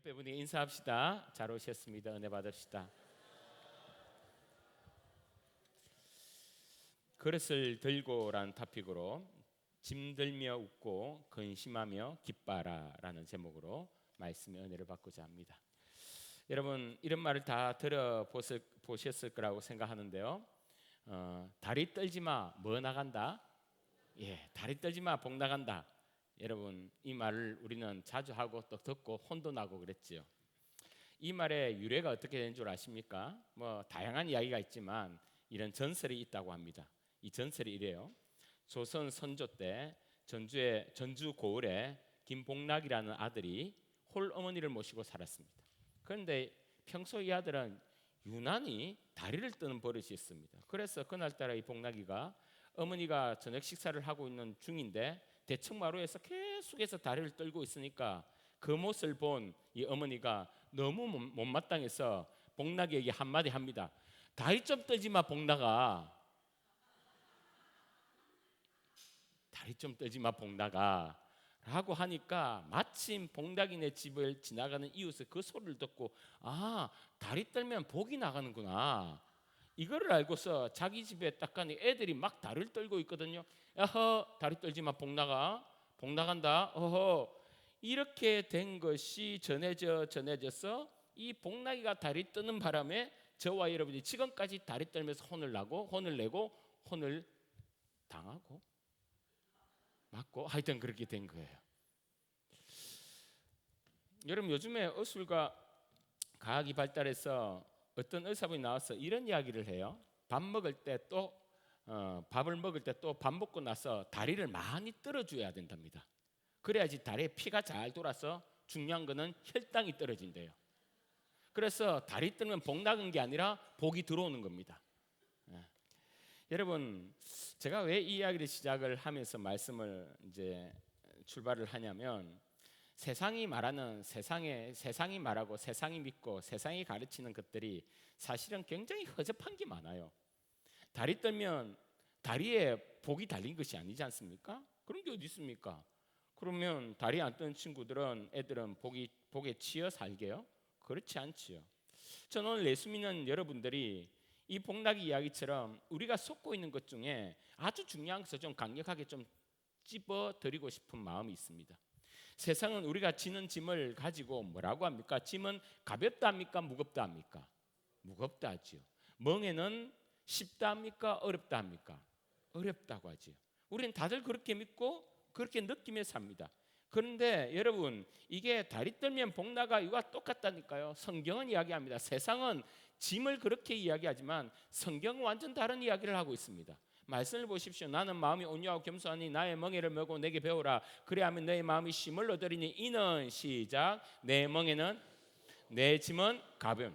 옆에 분이 인사합시다. 잘 오셨습니다. 은혜 받읍시다. 그릇을 들고라는 토픽으로 짐들며 웃고 근심하며 기뻐하라라는 제목으로 말씀의 은혜를 받고자 합니다. 여러분 이런 말을 다 들어보셨을 거라고 생각하는데요. 다리 떨지 마, 뭐 나간다? 다리 떨지 마, 복 나간다. 여러분 이 말을 우리는 자주 하고 또 듣고 혼도 나고 그랬지요. 이 말의 유래가 어떻게 된 줄 아십니까? 다양한 이야기가 있지만 이런 전설이 있다고 합니다. 이 전설이 이래요. 조선 선조 때 전주 고을에 김복락이라는 아들이 홀 어머니를 모시고 살았습니다. 그런데 평소 이 아들은 유난히 다리를 뜨는 버릇이 있습니다. 그래서 그날따라 이 복락이가 어머니가 저녁 식사를 하고 있는 중인데 대청마루에서 계속해서 다리를 떨고 있으니까 그 모습을 본 이 어머니가 너무 못마땅해서 복락이에게 한마디 합니다. 다리 좀 떨지 마, 복락아. 다리 좀 떨지 마, 복락아 라고 하니까 마침 복락이네 집을 지나가는 이웃의 그 소리를 듣고 다리 떨면 복이 나가는구나, 이거를 알고서 자기 집에 딱 가니 애들이 막 다리를 떨고 있거든요. 다리 떨지 마, 복 나가, 복 나간다. 이렇게 된 것이 전해져서 이 복락이가 다리 뜨는 바람에 저와 여러분이 지금까지 다리 떨면서 혼을 내고 혼을 당하고 맞고 하여튼 그렇게 된 거예요. 여러분 요즘에 의술과 과학이 발달해서 어떤 의사분이 나와서 이런 이야기를 해요. 밥을 먹을 때 또 밥 먹고 나서 다리를 많이 떨어줘야 된답니다. 그래야지 다리에 피가 잘 돌아서 중요한 거는 혈당이 떨어진대요. 그래서 다리 떨면 복 나간 게 아니라 복이 들어오는 겁니다. 여러분 제가 왜 이 이야기를 시작을 하면서 말씀을 이제 출발을 하냐면 세상이 말하고 세상이 믿고 세상이 가르치는 것들이 사실은 굉장히 허접한 게 많아요. 다리 떨면 다리에 복이 달린 것이 아니지 않습니까? 그런 게 어디 있습니까? 그러면 다리 안 뜨는 애들은 복에 치여 살게요? 그렇지 않지요. 저는 오늘 예수 믿는 여러분들이 이 복락이 이야기처럼 우리가 속고 있는 것 중에 아주 중요한 것을 좀 강력하게 좀 찝어드리고 싶은 마음이 있습니다. 세상은 우리가 지는 짐을 가지고 뭐라고 합니까? 짐은 가볍다 합니까? 무겁다 합니까? 무겁다 하지요. 멍에는 쉽다 합니까? 어렵다 합니까? 어렵다고 하지요. 우리는 다들 그렇게 믿고 그렇게 느끼며 삽니다. 그런데 여러분 이게 다리 떨면 복 나가 이거와 똑같다니까요. 성경은 이야기합니다. 세상은 짐을 그렇게 이야기하지만 성경은 완전 다른 이야기를 하고 있습니다. 말씀을 보십시오. 나는 마음이 온유하고 겸손하니 나의 멍에를 메고 내게 배우라. 그래야면 너의 마음이 쉼을 얻으리니 이는 시작. 내 멍에는 내 짐은 가벼운.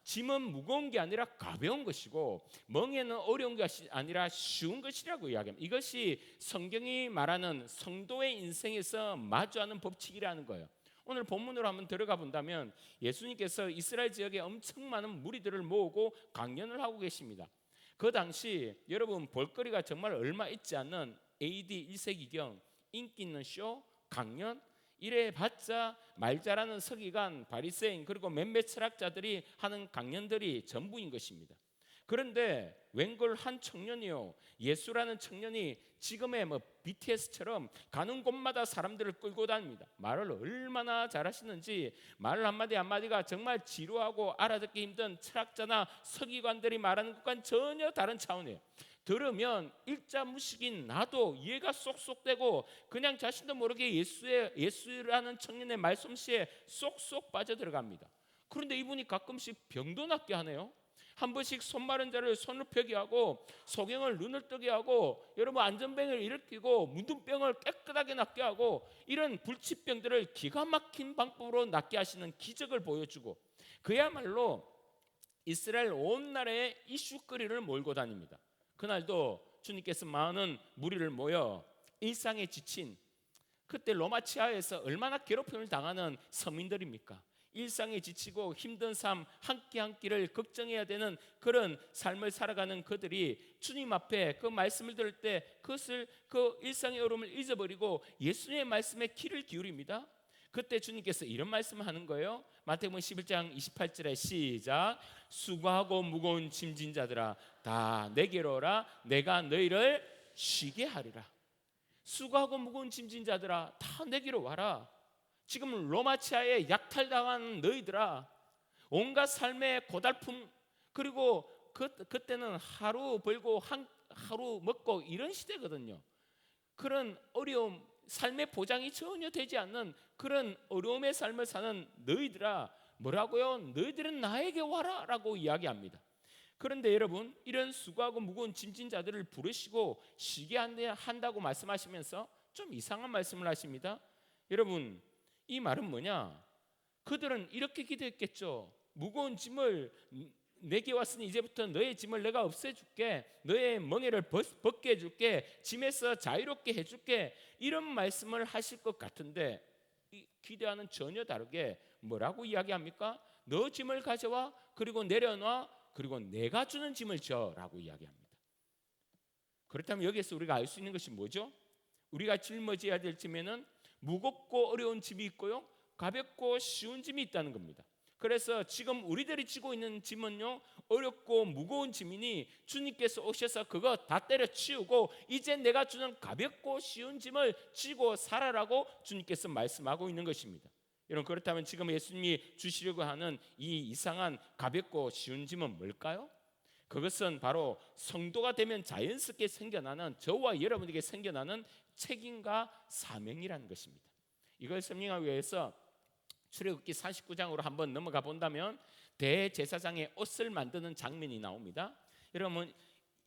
짐은 무거운 게 아니라 가벼운 것이고 멍에는 어려운 것이 아니라 쉬운 것이라고 이야기합니다. 이것이 성경이 말하는 성도의 인생에서 마주하는 법칙이라는 거예요. 오늘 본문으로 한번 들어가 본다면 예수님께서 이스라엘 지역에 엄청 많은 무리들을 모으고 강연을 하고 계십니다. 그 당시 여러분 볼거리가 정말 얼마 있지 않는 AD 1세기경 인기 있는 쇼, 강연 이래 봤자 말 잘하는 서기관, 바리새인 그리고 몇몇 철학자들이 하는 강연들이 전부인 것입니다. 그런데 웬걸 한 청년이요, 예수라는 청년이 지금의 BTS처럼 가는 곳마다 사람들을 끌고 다닙니다. 말을 얼마나 잘하시는지 말 한마디가 정말 지루하고 알아듣기 힘든 철학자나 서기관들이 말하는 것과는 전혀 다른 차원이에요. 들으면 일자무식인 나도 이해가 쏙쏙되고 그냥 자신도 모르게 예수라는 청년의 말솜씨에 쏙쏙 빠져들어갑니다. 그런데 이분이 가끔씩 병도 낫게 하네요. 한 번씩 손 마른 자를 손을 펴게 하고 소경을 눈을 뜨게 하고 여러분 안전병을 일으키고 문둥병을 깨끗하게 낫게 하고 이런 불치병들을 기가 막힌 방법으로 낫게 하시는 기적을 보여주고 그야말로 이스라엘 온 나라에 이슈거리를 몰고 다닙니다. 그날도 주님께서 많은 무리를 모여 일상에 지친 그때 로마 치하에서 얼마나 괴롭힘을 당하는 서민들입니까? 일상에 지치고 힘든 삶 한 끼 한 끼를 걱정해야 되는 그런 삶을 살아가는 그들이 주님 앞에 그 말씀을 들을 때 그 일상의 어려움을 잊어버리고 예수님의 말씀에 귀를 기울입니다. 그때 주님께서 이런 말씀하는 거예요. 마태복음 11장 28절에 시작. 수고하고 무거운 짐진 자들아 다 내게로 오라. 내가 너희를 쉬게 하리라. 수고하고 무거운 짐진 자들아 다 내게로 와라. 지금 로마치아에 약탈당한 너희들아, 온갖 삶의 고달픔, 그리고 그때는 하루 벌고 하루 먹고 이런 시대거든요. 그런 어려움, 삶의 보장이 전혀 되지 않는 그런 어려움의 삶을 사는 너희들아, 뭐라고요? 너희들은 나에게 와라 라고 이야기합니다. 그런데 여러분, 이런 수고하고 무거운 짐진 자들을 부르시고 쉬게 한다고 말씀하시면서 좀 이상한 말씀을 하십니다. 여러분, 이 말은 뭐냐? 그들은 이렇게 기도했겠죠. 무거운 짐을 내게 왔으니 이제부터 너의 짐을 내가 없애줄게, 너의 멍에를 벗게 해줄게, 짐에서 자유롭게 해줄게, 이런 말씀을 하실 것 같은데 이 기대와는 전혀 다르게 뭐라고 이야기합니까? 너 짐을 가져와, 그리고 내려놔, 그리고 내가 주는 짐을 져라고 이야기합니다. 그렇다면 여기에서 우리가 알 수 있는 것이 뭐죠? 우리가 짊어져야 될 짐에는 무겁고 어려운 짐이 있고요, 가볍고 쉬운 짐이 있다는 겁니다. 그래서 지금 우리들이 지고 있는 짐은요, 어렵고 무거운 짐이니 주님께서 오셔서 그거 다 때려치우고 이제 내가 주는 가볍고 쉬운 짐을 지고 살아라고 주님께서 말씀하고 있는 것입니다. 여러분, 그렇다면 지금 예수님이 주시려고 하는 이 이상한 가볍고 쉬운 짐은 뭘까요? 그것은 바로 성도가 되면 자연스럽게 생겨나는, 저와 여러분에게 생겨나는 책임과 사명이라는 것입니다. 이걸 설명하기 위해서 출애굽기 49장으로 한번 넘어가 본다면 대제사장의 옷을 만드는 장면이 나옵니다. 여러분,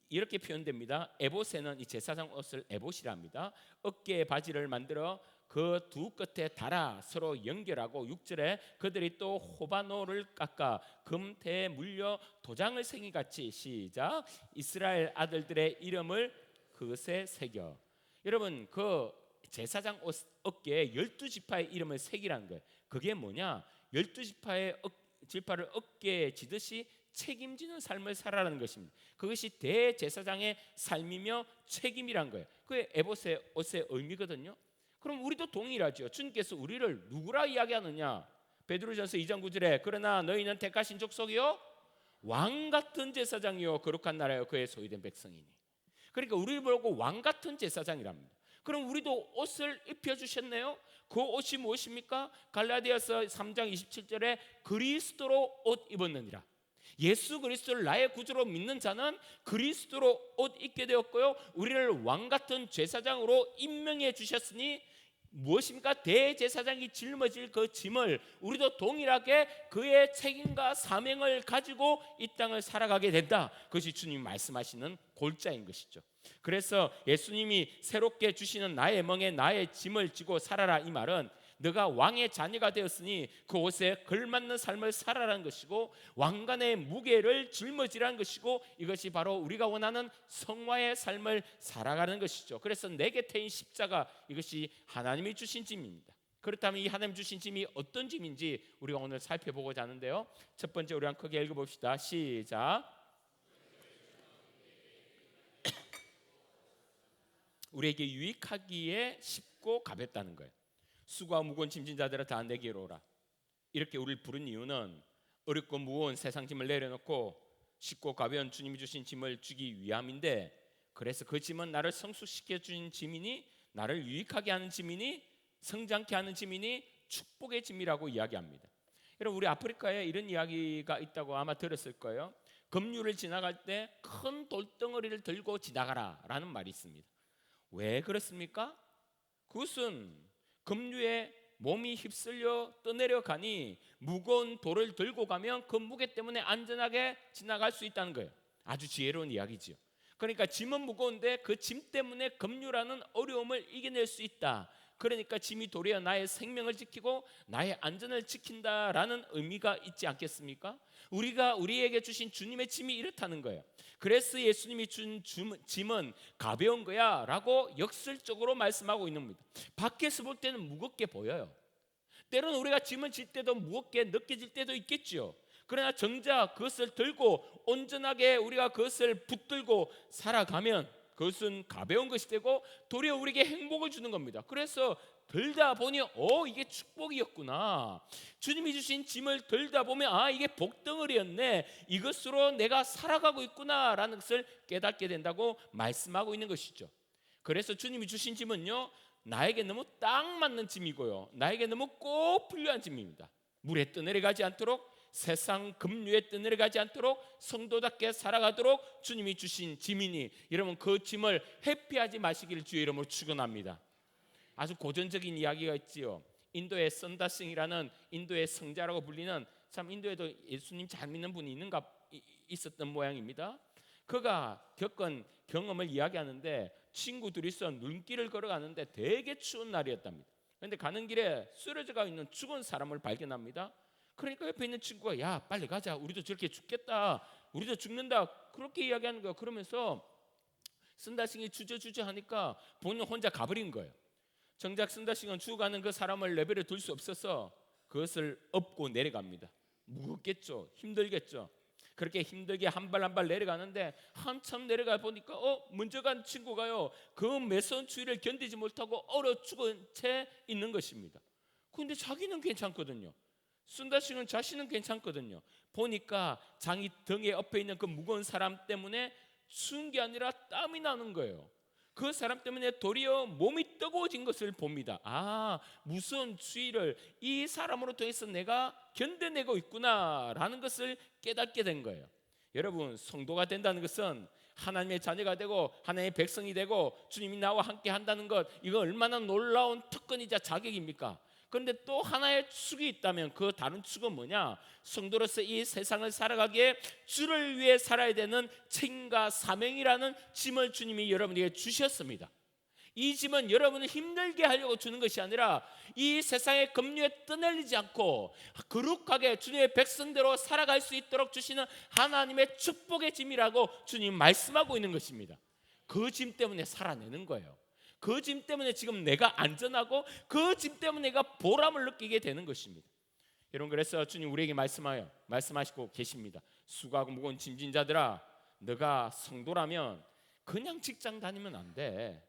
이렇게 표현됩니다. 에봇에는 이 제사장 옷을 에봇이라 합니다. 어깨에 바지를 만들어 그 두 끝에 달아 서로 연결하고 6절에 그들이 또 호바노를 깎아 금태에 물려 도장을 새기같이 시작. 이스라엘 아들들의 이름을 그것에 새겨. 여러분, 그 제사장 옷 어깨에 12지파의 이름을 새기라는 거예요. 그게 뭐냐? 12지파를 어깨에 지듯이 책임지는 삶을 살아라는 것입니다. 그것이 대제사장의 삶이며 책임이란 거예요. 그게 에봇의 옷의 의미거든요. 그럼 우리도 동일하죠. 주님께서 우리를 누구라 이야기하느냐? 베드로전서 2장 9절에 그러나 너희는 택하신 족속이요 왕 같은 제사장이요 거룩한 나라요 그의 소유된 백성이니. 그러니까 우리를 보고 왕 같은 제사장이랍니다. 그럼 우리도 옷을 입혀주셨네요. 그 옷이 무엇입니까? 갈라디아서 3장 27절에 그리스도로 옷 입었느니라. 예수 그리스도를 나의 구주로 믿는 자는 그리스도로 옷 입게 되었고요, 우리를 왕 같은 제사장으로 임명해 주셨으니 무엇입니까? 대제사장이 짊어질 그 짐을 우리도 동일하게 그의 책임과 사명을 가지고 이 땅을 살아가게 된다. 그것이 주님이 말씀하시는 골자인 것이죠. 그래서 예수님이 새롭게 주시는 나의 멍에 나의 짐을 지고 살아라, 이 말은 너가 왕의 자녀가 되었으니 그 옷에 걸맞는 삶을 살아라는 것이고, 왕관의 무게를 짊어지라는 것이고, 이것이 바로 우리가 원하는 성화의 삶을 살아가는 것이죠. 그래서 내 곁에 십자가, 이것이 하나님이 주신 짐입니다. 그렇다면 이 하나님 주신 짐이 어떤 짐인지 우리가 오늘 살펴보고자 하는데요, 첫 번째 우리 한번 크게 읽어봅시다. 시작. 우리에게 유익하기에 쉽고 가볍다는 거예요. 수고와 무거운 짐진 자들아 다 내게로 오라. 이렇게 우리를 부른 이유는 어렵고 무거운 세상 짐을 내려놓고 쉽고 가벼운 주님이 주신 짐을 주기 위함인데, 그래서 그 짐은 나를 성숙시켜 주신 짐이니, 나를 유익하게 하는 짐이니, 성장케 하는 짐이니, 축복의 짐이라고 이야기합니다. 여러분, 우리 아프리카에 이런 이야기가 있다고 아마 들었을 거예요. 급류를 지나갈 때 큰 돌덩어리를 들고 지나가라 라는 말이 있습니다. 왜 그렇습니까? 그것은 급류에 몸이 휩쓸려 떠내려가니 무거운 돌을 들고 가면 그 무게 때문에 안전하게 지나갈 수 있다는 거예요. 아주 지혜로운 이야기죠. 그러니까 짐은 무거운데 그 짐 때문에 급류라는 어려움을 이겨낼 수 있다. 그러니까 짐이 도리어 나의 생명을 지키고 나의 안전을 지킨다라는 의미가 있지 않겠습니까? 우리에게 주신 주님의 짐이 이렇다는 거예요. 그래서 예수님이 준 짐은 가벼운 거야 라고 역설적으로 말씀하고 있는 겁니다. 밖에서 볼 때는 무겁게 보여요. 때로는 우리가 짐을 질 때도 무겁게 느껴질 때도 있겠죠. 그러나 정작 그것을 들고 온전하게 우리가 그것을 붙들고 살아가면 그것은 가벼운 것이 되고 도리어 우리에게 행복을 주는 겁니다. 그래서 들다 보니 이게 축복이었구나. 주님이 주신 짐을 들다 보면 이게 복덩어리였네. 이것으로 내가 살아가고 있구나라는 것을 깨닫게 된다고 말씀하고 있는 것이죠. 그래서 주님이 주신 짐은요, 나에게 너무 딱 맞는 짐이고요, 나에게 너무 꼭 필요한 짐입니다. 물에 떠내려가지 않도록, 세상 급류에 떠내려가지 않도록 성도답게 살아가도록 주님이 주신 짐이니 여러분 그 짐을 회피하지 마시기를 주의 이름으로 축원합니다. 아주 고전적인 이야기가 있지요. 인도의 선다싱이라는 인도의 성자라고 불리는, 참 인도에도 예수님 잘 믿는 분이 있었던 모양입니다. 그가 겪은 경험을 이야기하는데 친구 둘이서 눈길을 걸어가는데 되게 추운 날이었답니다. 그런데 가는 길에 쓰러져 있는 죽은 사람을 발견합니다. 그러니까 옆에 있는 친구가 야 빨리 가자, 우리도 저렇게 죽겠다, 우리도 죽는다, 그렇게 이야기하는 거예요. 그러면서 선다싱이 주저주저 하니까 본인 혼자 가버린 거예요. 정작 선다싱은 죽어가는 그 사람을 내버려 둘 수 없어서 그것을 업고 내려갑니다. 무겁겠죠, 힘들겠죠. 그렇게 힘들게 한 발 한 발 내려가는데 한참 내려가 보니까 먼저 간 친구가요, 그 매서운 추위를 견디지 못하고 얼어 죽은 채 있는 것입니다. 그런데 자기는 괜찮거든요. 순다싱은 자신은 괜찮거든요. 보니까 자기 등에 엎여 있는 그 무거운 사람 때문에 추운 게 아니라 땀이 나는 거예요. 그 사람 때문에 도리어 몸이 뜨거워진 것을 봅니다. 무서운 추위를 이 사람으로 통해서 내가 견뎌내고 있구나라는 것을 깨닫게 된 거예요. 여러분, 성도가 된다는 것은 하나님의 자녀가 되고 하나님의 백성이 되고 주님이 나와 함께 한다는 것, 이거 얼마나 놀라운 특권이자 자격입니까? 그런데 또 하나의 축이 있다면 그 다른 축은 뭐냐? 성도로서 이 세상을 살아가기에 주를 위해 살아야 되는 책임과 사명이라는 짐을 주님이 여러분에게 주셨습니다. 이 짐은 여러분을 힘들게 하려고 주는 것이 아니라 이 세상의 급류에 떠내리지 않고 거룩하게 주님의 백성대로 살아갈 수 있도록 주시는 하나님의 축복의 짐이라고 주님 말씀하고 있는 것입니다. 그 짐 때문에 살아내는 거예요. 그 짐 때문에 지금 내가 안전하고 그 짐 때문에 내가 보람을 느끼게 되는 것입니다. 여러분, 그래서 주님 우리에게 말씀하시고 계십니다. 수고하고 무거운 짐진 자들아, 너가 성도라면 그냥 직장 다니면 안 돼.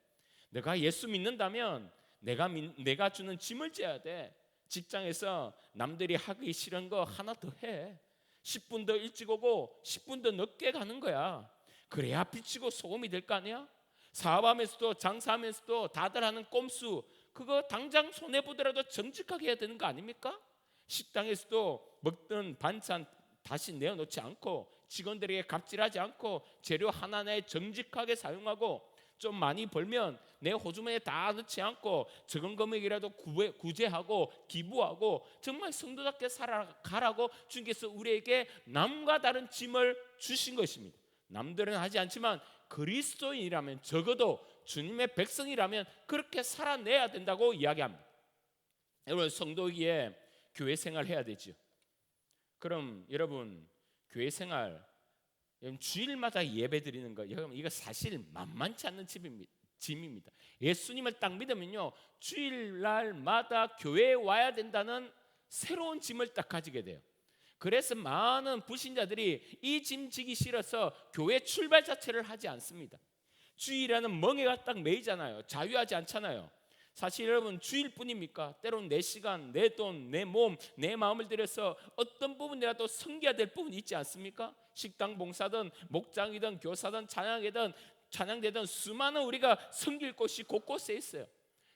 너가 예수 믿는다면 내가 주는 짐을 져야 돼. 직장에서 남들이 하기 싫은 거 하나 더 해. 10분 더 일찍 오고 10분 더 늦게 가는 거야. 그래야 빛이고 소금이 될 거 아니야? 사업하면서도 장사하면서도 다들 하는 꼼수, 그거 당장 손해보더라도 정직하게 해야 되는 거 아닙니까? 식당에서도 먹던 반찬 다시 내어놓지 않고 직원들에게 갑질하지 않고 재료 하나하나에 정직하게 사용하고 좀 많이 벌면 내 호주머니에 다 넣지 않고 적은 금액이라도 구제하고 기부하고 정말 성도답게 살아가라고 주님께서 우리에게 남과 다른 짐을 주신 것입니다. 남들은 하지 않지만 그리스도인이라면, 적어도 주님의 백성이라면 그렇게 살아내야 된다고 이야기합니다. 여러분, 성도기에 교회 생활 해야 되죠. 그럼 여러분, 교회 생활, 주일마다 예배 드리는 거, 여러분 이거 사실 만만치 않는 짐입니다. 예수님을 딱 믿으면요, 주일날마다 교회에 와야 된다는 새로운 짐을 딱 가지게 돼요. 그래서 많은 불신자들이 이 짐 지기 싫어서 교회 출발 자체를 하지 않습니다. 주일이라는 멍에가 딱 매이잖아요. 자유하지 않잖아요. 사실 여러분, 주일뿐입니까? 때로는 내 시간, 내 돈, 내 몸, 내 마음을 들여서 어떤 부분이라도 섬겨야 될 부분이 있지 않습니까? 식당 봉사든 목장이든 교사든 찬양대든 수많은 우리가 섬길 곳이 곳곳에 있어요.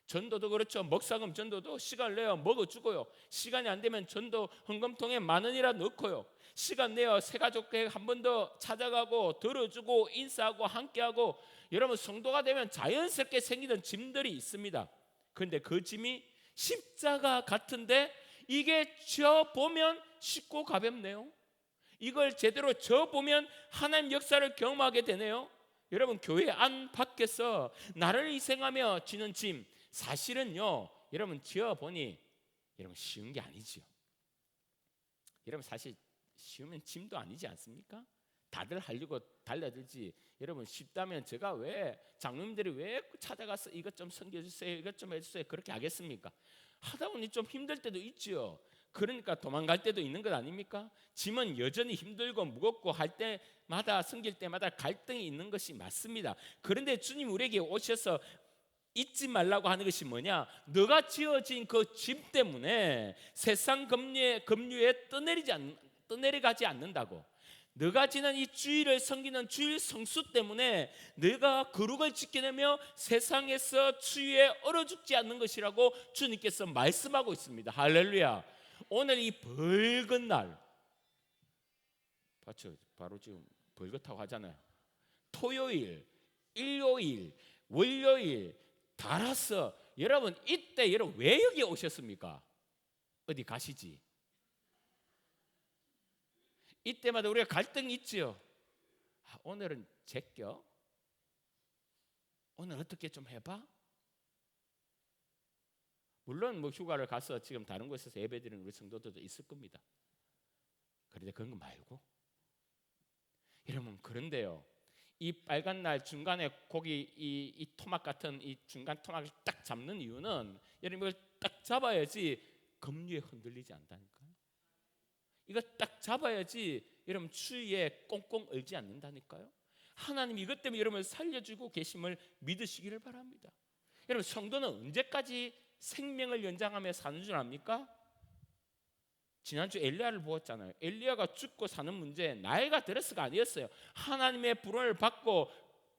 전도도 그렇죠. 먹사금 전도도 시간 내어 먹어주고요. 시간이 안 되면 전도 헌금통에 10,000원이라 넣고요. 시간 내어 새가족회 한 번 더 찾아가고 들어주고 인사하고 함께하고. 여러분, 성도가 되면 자연스럽게 생기는 짐들이 있습니다. 그런데 그 짐이 십자가 같은데 이게 져보면 쉽고 가볍네요. 이걸 제대로 져보면 하나님 역사를 경험하게 되네요. 여러분, 교회 안 밖에서 나를 희생하며 지는 짐, 사실은요, 여러분 지어보니 여러분 쉬운 게 아니죠. 여러분, 사실 쉬우면 짐도 아니지 않습니까? 다들 하려고 달려들지. 여러분, 쉽다면 제가 왜, 장로님들이 왜 찾아가서 이것 좀 섬겨주세요, 이것 좀 해주세요 그렇게 하겠습니까? 하다 보니 좀 힘들 때도 있죠. 그러니까 도망갈 때도 있는 것 아닙니까? 짐은 여전히 힘들고 무겁고 할 때마다 섬길 때마다 갈등이 있는 것이 맞습니다. 그런데 주님 우리에게 오셔서 잊지 말라고 하는 것이 뭐냐? 너가 지어진 그 짐 때문에 세상 급류에 떠내려가지 않는다고. 너가 지난 이 주일을 섬기는 주일 성수 때문에 너가 거룩을 지켜내며 세상에서 추위에 얼어 죽지 않는 것이라고 주님께서 말씀하고 있습니다. 할렐루야. 오늘 이 벌건 날, 봤죠? 바로 지금 벌겋다고 하잖아요. 토요일, 일요일, 월요일 달아서 여러분 이때 여러분 왜 여기 오셨습니까? 어디 가시지? 이때마다 우리가 갈등이 있지요. 오늘은 제껴? 오늘 어떻게 좀 해봐? 물론 뭐 휴가를 가서 지금 다른 곳에서 예배드리는 우리 성도들도 있을 겁니다. 그런데 그런 거 말고 여러분, 그런데요, 이 빨간 날 중간에 고기 이 토막 같은 이 중간 토막을 딱 잡는 이유는 여러분 이걸 딱 잡아야지 급류에 흔들리지 않다니까요. 이거 딱 잡아야지 여러분 추위에 꽁꽁 얼지 않는다니까요. 하나님이 이것 때문에 여러분을 살려주고 계심을 믿으시기를 바랍니다. 여러분, 성도는 언제까지 생명을 연장하며 사는 줄 압니까? 지난주 엘리야를 보았잖아요. 엘리야가 죽고 사는 문제 나이가 들어서가 아니었어요. 하나님의 부름을 받고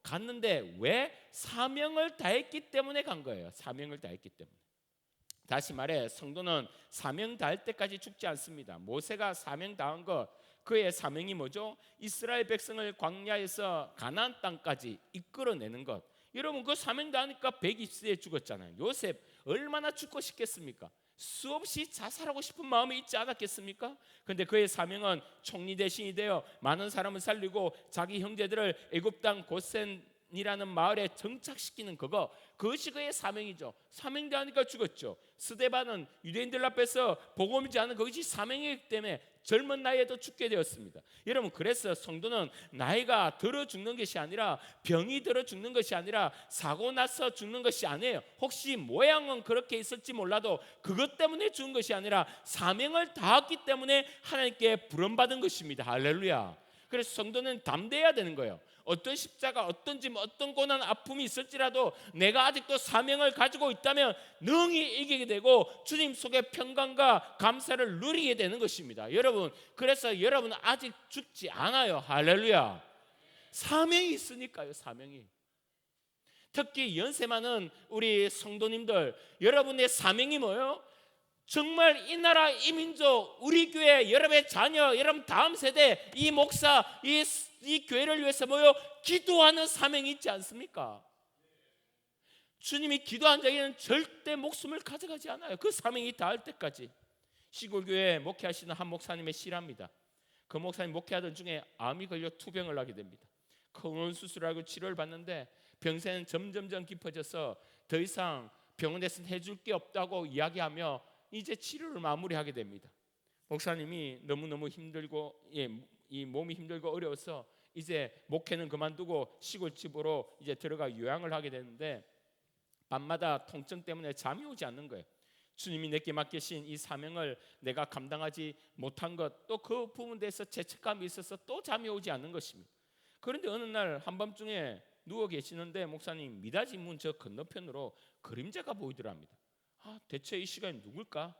갔는데 왜? 사명을 다했기 때문에 간 거예요. 사명을 다했기 때문에. 다시 말해 성도는 사명 다할 때까지 죽지 않습니다. 모세가 사명 다한 것, 그의 사명이 뭐죠? 이스라엘 백성을 광야에서 가나안 땅까지 이끌어내는 것. 여러분, 그 사명 다하니까 120세에 죽었잖아요. 요셉 얼마나 죽고 싶겠습니까? 수없이 자살하고 싶은 마음이 있지 않았겠습니까? 그런데 그의 사명은 총리 대신이 되어 많은 사람을 살리고 자기 형제들을 애굽 땅 고센이라는 마을에 정착시키는 그것이 그의 사명이죠. 사명 다하니까 죽었죠. 스데반은 유대인들 앞에서 복음이지 않은 그것이 사명이기 때문에 젊은 나이에도 죽게 되었습니다. 여러분, 그래서 성도는 나이가 들어 죽는 것이 아니라, 병이 들어 죽는 것이 아니라, 사고 나서 죽는 것이 아니에요. 혹시 모양은 그렇게 있을지 몰라도 그것 때문에 죽은 것이 아니라 사명을 다했기 때문에 하나님께 부름받은 것입니다. 할렐루야. 그래서 성도는 담대해야 되는 거예요. 어떤 십자가, 어떤 짐, 어떤 고난, 아픔이 있을지라도 내가 아직도 사명을 가지고 있다면 능히 이기게 되고 주님 속의 평강과 감사를 누리게 되는 것입니다. 여러분, 그래서 여러분은 아직 죽지 않아요. 할렐루야. 사명이 있으니까요. 사명이. 특히 연세 많은 우리 성도님들, 여러분의 사명이 뭐예요? 정말 이 나라, 이 민족, 우리 교회, 여러분의 자녀, 여러분 다음 세대, 이 목사, 이 교회를 위해서 모여 기도하는 사명이 있지 않습니까? 주님이 기도한 자에게는 절대 목숨을 가져가지 않아요. 그 사명이 닿을 때까지. 시골교회 목회하시는 한 목사님의 실화입니다. 그 목사님 목회하던 중에 암이 걸려 투병을 하게 됩니다. 큰 수술하고 치료를 받는데 병세는 점점 깊어져서 더 이상 병원에서는 해줄 게 없다고 이야기하며 이제 치료를 마무리하게 됩니다. 목사님이 너무너무 힘들고 이 몸이 힘들고 어려워서 이제 목회는 그만두고 시골집으로 이제 들어가 요양을 하게 되는데 밤마다 통증 때문에 잠이 오지 않는 거예요. 주님이 내게 맡기신 이 사명을 내가 감당하지 못한 것, 또 그 부분에 대해서 죄책감이 있어서 또 잠이 오지 않는 것입니다. 그런데 어느 날 한밤중에 누워 계시는데 목사님 미닫이 문 저 건너편으로 그림자가 보이더랍니다. 대체 이 시간이 누굴까?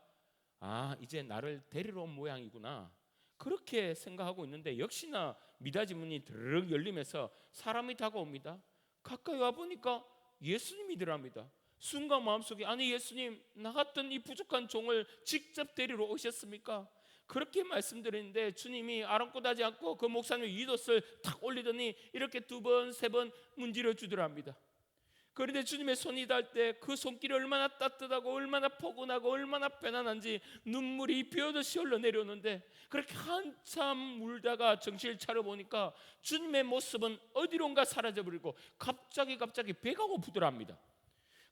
이제 나를 데리러 온 모양이구나. 그렇게 생각하고 있는데 역시나 미닫이 문이 드르륵 열리면서 사람이 다가옵니다. 가까이 와보니까 예수님이더랍니다. 순간 마음속에 아니 예수님, 나 같은 이 부족한 종을 직접 데리러 오셨습니까? 그렇게 말씀드리는데 주님이 아랑곳하지 않고 그 목사님의 윗옷을 탁 올리더니 이렇게 2번 3번 문지러 주더랍니다. 그런데 주님의 손이 닿을 때 그 손길이 얼마나 따뜻하고 얼마나 포근하고 얼마나 편안한지 눈물이 비오듯이 흘러내려오는데, 그렇게 한참 울다가 정신을 차려보니까 주님의 모습은 어디론가 사라져버리고 갑자기 배가 고프더랍니다.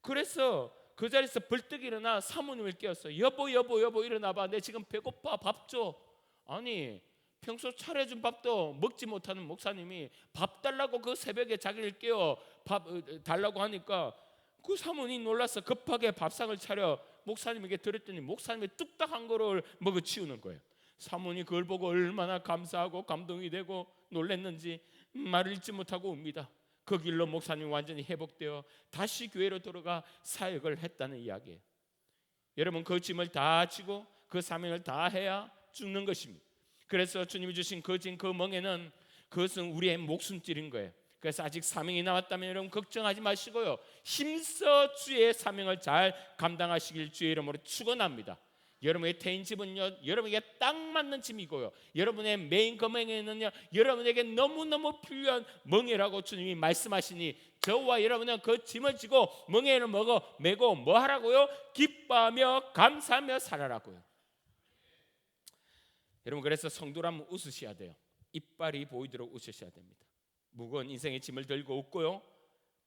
그래서 그 자리에서 벌떡 일어나 사모님을 깨웠어요. 여보 일어나봐, 내 지금 배고파, 밥 줘. 아니 평소 차려준 밥도 먹지 못하는 목사님이 밥 달라고 그 새벽에 자기를 깨워 밥 달라고 하니까 그 사모님이 놀라서 급하게 밥상을 차려 목사님에게 드렸더니 목사님이 뚝딱 한 거를 먹어 치우는 거예요. 사모님 그걸 보고 얼마나 감사하고 감동이 되고 놀랐는지 말을 잊지 못하고 옵니다. 그 길로 목사님이 완전히 회복되어 다시 교회로 돌아가 사역을 했다는 이야기예요. 여러분, 그 짐을 다 지고 그 사명을 다 해야 죽는 것입니다. 그래서 주님이 주신 그 짐, 그 멍에는 그것은 우리의 목숨줄인 거예요. 그래서 아직 사명이 남았다면 여러분 걱정하지 마시고요, 힘써 주의 사명을 잘 감당하시길 주의 이름으로 축원합니다. 여러분의 태인 집은요, 여러분에게 딱 맞는 짐이고요, 여러분의 메인 거맹에는요, 여러분에게 너무너무 필요한 멍에라고 주님이 말씀하시니 저와 여러분은 그 짐을 지고 멍에를 메고 뭐 하라고요? 기뻐하며 감사하며 살아라고요. 여러분, 그래서 성도라면 웃으셔야 돼요. 이빨이 보이도록 웃으셔야 됩니다. 무거운 인생의 짐을 들고 웃고요,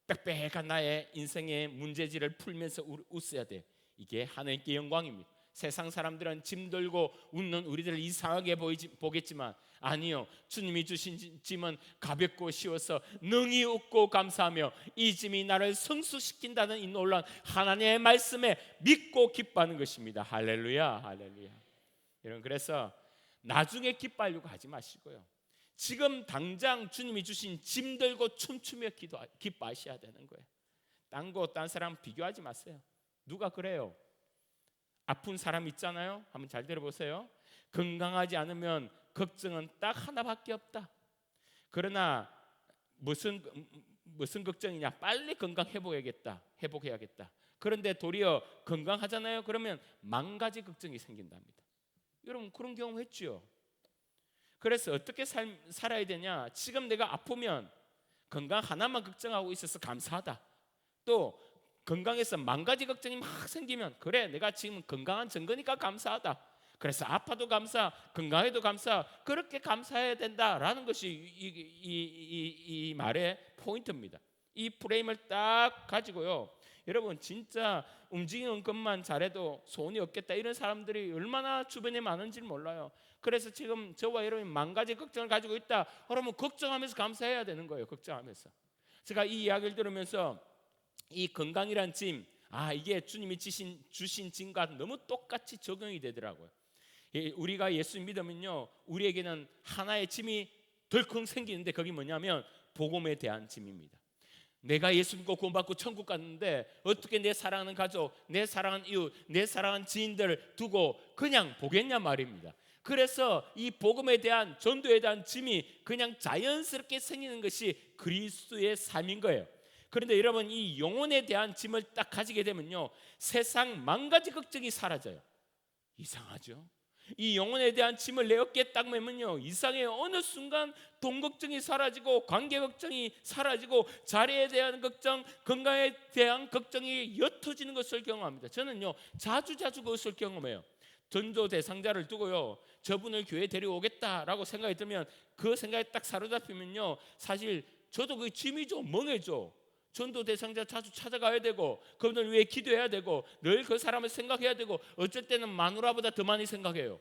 빽빽한 나의 인생의 문제지를 풀면서 웃어야 돼. 이게 하나님께 영광입니다. 세상 사람들은 짐 들고 웃는 우리들을 이상하게 보겠지만 아니요, 주님이 주신 짐은 가볍고 쉬워서 능히 웃고 감사하며 이 짐이 나를 성숙시킨다는 이 놀라운 하나님의 말씀에 믿고 기뻐하는 것입니다. 할렐루야, 할렐루야. 여러분, 그래서 나중에 기뻐하려고 하지 마시고요, 지금 당장 주님이 주신 짐 들고 춤추며 기뻐하셔야 되는 거예요. 딴 사람 비교하지 마세요. 누가 그래요? 아픈 사람 있잖아요. 한번 잘 들어보세요. 건강하지 않으면 걱정은 딱 하나밖에 없다. 그러나 무슨 걱정이냐? 빨리 건강 회복해야겠다. 그런데 도리어 건강하잖아요. 그러면 만 가지 걱정이 생긴답니다. 여러분, 그런 경험 했죠? 그래서 어떻게 살아야 되냐? 지금 내가 아프면 건강 하나만 걱정하고 있어서 감사하다. 또 건강에서 만 가지 걱정이 막 생기면 그래, 내가 지금 건강한 증거니까 감사하다. 그래서 아파도 감사, 건강해도 감사, 그렇게 감사해야 된다라는 것이 이 말의 포인트입니다. 이 프레임을 딱 가지고요, 여러분 진짜 움직이는 것만 잘해도 소원이 없겠다, 이런 사람들이 얼마나 주변에 많은지 몰라요. 그래서 지금 저와 여러분이 만 가지 걱정을 가지고 있다. 그러면 걱정하면서 감사해야 되는 거예요. 걱정하면서. 제가 이 이야기를 들으면서 이 건강이란 짐, 이게 주님이 주신 짐과 너무 똑같이 적용이 되더라고요. 우리가 예수 믿으면요, 우리에게는 하나의 짐이 덜컹 생기는데 그게 뭐냐면 복음에 대한 짐입니다. 내가 예수 믿고 구원받고 천국 갔는데 어떻게 내 사랑하는 가족, 내 사랑하는 이웃, 내 사랑하는 지인들을 두고 그냥 보겠냐 말입니다. 그래서 이 복음에 대한, 전도에 대한 짐이 그냥 자연스럽게 생기는 것이 그리스도의 삶인 거예요. 그런데 여러분, 이 영혼에 대한 짐을 딱 가지게 되면요, 세상 만 가지 걱정이 사라져요. 이상하죠? 이 영혼에 대한 짐을 내 어깨에 딱 매면요, 이상해요. 어느 순간 돈 걱정이 사라지고 관계 걱정이 사라지고 자리에 대한 걱정, 건강에 대한 걱정이 옅어지는 것을 경험합니다. 저는요 자주 그것을 경험해요. 전도 대상자를 두고요, 저분을 교회에 데려오겠다라고 생각이 들면 그 생각에 딱 사로잡히면요, 사실 저도 그 짐이죠. 멍해죠. 전도 대상자 자주 찾아가야 되고 그분을 위해 기도해야 되고 늘 그 사람을 생각해야 되고 어쩔 때는 마누라보다 더 많이 생각해요.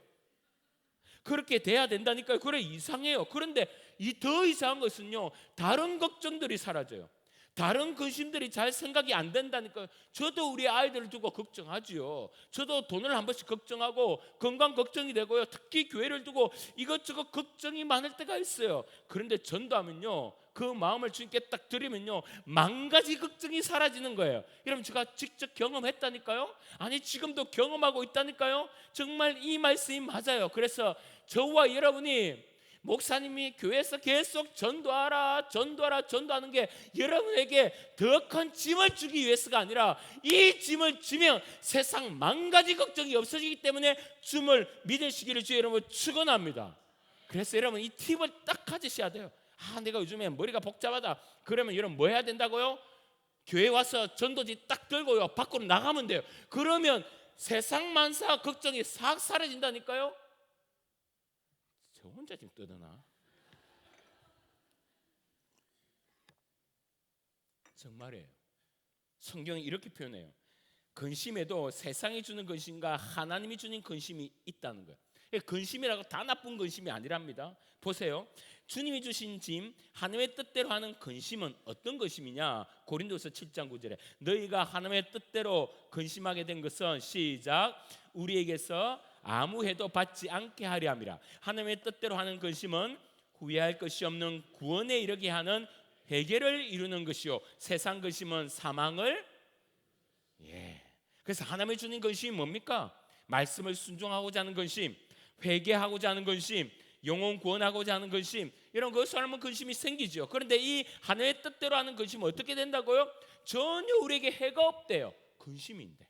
그렇게 돼야 된다니까요. 그래, 이상해요. 그런데 이 더 이상한 것은요, 다른 걱정들이 사라져요. 다른 근심들이 잘 생각이 안 된다니까요. 저도 우리 아이들을 두고 걱정하지요. 저도 돈을 한 번씩 걱정하고 건강 걱정이 되고요, 특히 교회를 두고 이것저것 걱정이 많을 때가 있어요. 그런데 전도하면요, 그 마음을 주님께 딱 드리면요, 만 가지 걱정이 사라지는 거예요. 여러분, 제가 직접 경험했다니까요. 아니, 지금도 경험하고 있다니까요. 정말 이 말씀이 맞아요. 그래서 저와 여러분이, 목사님이 교회에서 계속 전도하는 게 여러분에게 더 큰 짐을 주기 위해서가 아니라 이 짐을 지면 세상 만 가지 걱정이 없어지기 때문에 주님을 믿으시기를 주의 이름으로 축원합니다. 그래서 여러분, 이 팁을 딱 가지셔야 돼요. 내가 요즘에 머리가 복잡하다. 그러면 여러분 뭐 해야 된다고요? 교회 와서 전도지 딱 들고요, 밖으로 나가면 돼요. 그러면 세상 만사 걱정이 싹 사라진다니까요. 저 혼자 지금 떠드나? 정말이에요. 성경이 이렇게 표현해요. 근심에도 세상이 주는 근심과 하나님이 주는 근심이 있다는 거예요. 근심이라고 다 나쁜 근심이 아니랍니다. 보세요. 주님이 주신 짐, 하나님의 뜻대로 하는 근심은 어떤 근심이냐? 고린도서 7장 9절에 너희가 하나님의 뜻대로 근심하게 된 것은 시작 우리에게서 아무 해도 받지 않게 하려 함이라. 하나님의 뜻대로 하는 근심은 후회할 것이 없는 구원에 이르게 하는 회개를 이루는 것이요, 세상 근심은 사망을. 그래서 하나님이 주는 근심이 뭡니까? 말씀을 순종하고자 하는 근심, 회개하고자 하는 근심, 영혼 구원하고자 하는 근심, 이런 것을 하면 근심이 생기죠. 그런데 이 하나님의 뜻대로 하는 근심은 어떻게 된다고요? 전혀 우리에게 해가 없대요. 근심인데.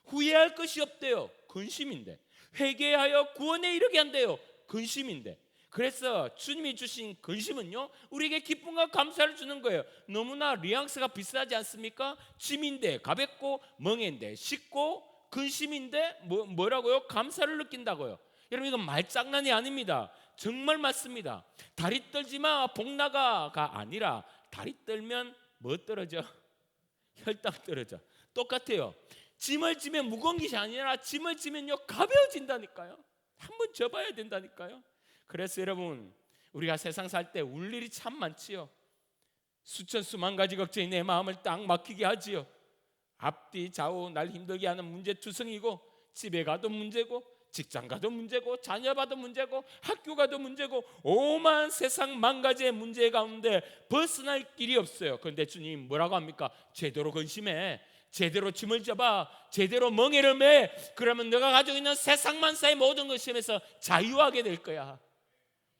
후회할 것이 없대요. 근심인데. 회개하여 구원에 이르게 한대요. 근심인데. 그래서 주님이 주신 근심은요, 우리에게 기쁨과 감사를 주는 거예요. 너무나 뉘앙스가 비슷하지 않습니까? 짐인데 가볍고, 멍인데 쉽고, 근심인데 뭐라고요? 감사를 느낀다고요. 여러분, 이건 말장난이 아닙니다. 정말 맞습니다. 다리 떨지마 복나가가 아니라 다리 떨면 뭐 떨어져? 혈당 떨어져. 똑같아요. 짐을 지면 무거운 것이 아니라 짐을 지면요 가벼워진다니까요. 한번 져봐야 된다니까요. 그래서 여러분, 우리가 세상 살 때 울 일이 참 많지요. 수천 수만 가지 걱정이 내 마음을 딱 막히게 하지요. 앞뒤 좌우 날 힘들게 하는 문제투성이고, 집에 가도 문제고, 직장 가도 문제고, 자녀 봐도 문제고, 학교 가도 문제고, 오만 세상 만 가지의 문제 가운데 벗어날 길이 없어요. 그런데 주님 뭐라고 합니까? 제대로 근심해, 제대로 짐을 져봐, 제대로 멍에를 매. 그러면 너가 가지고 있는 세상 만사의 모든 것임에서 자유하게 될 거야.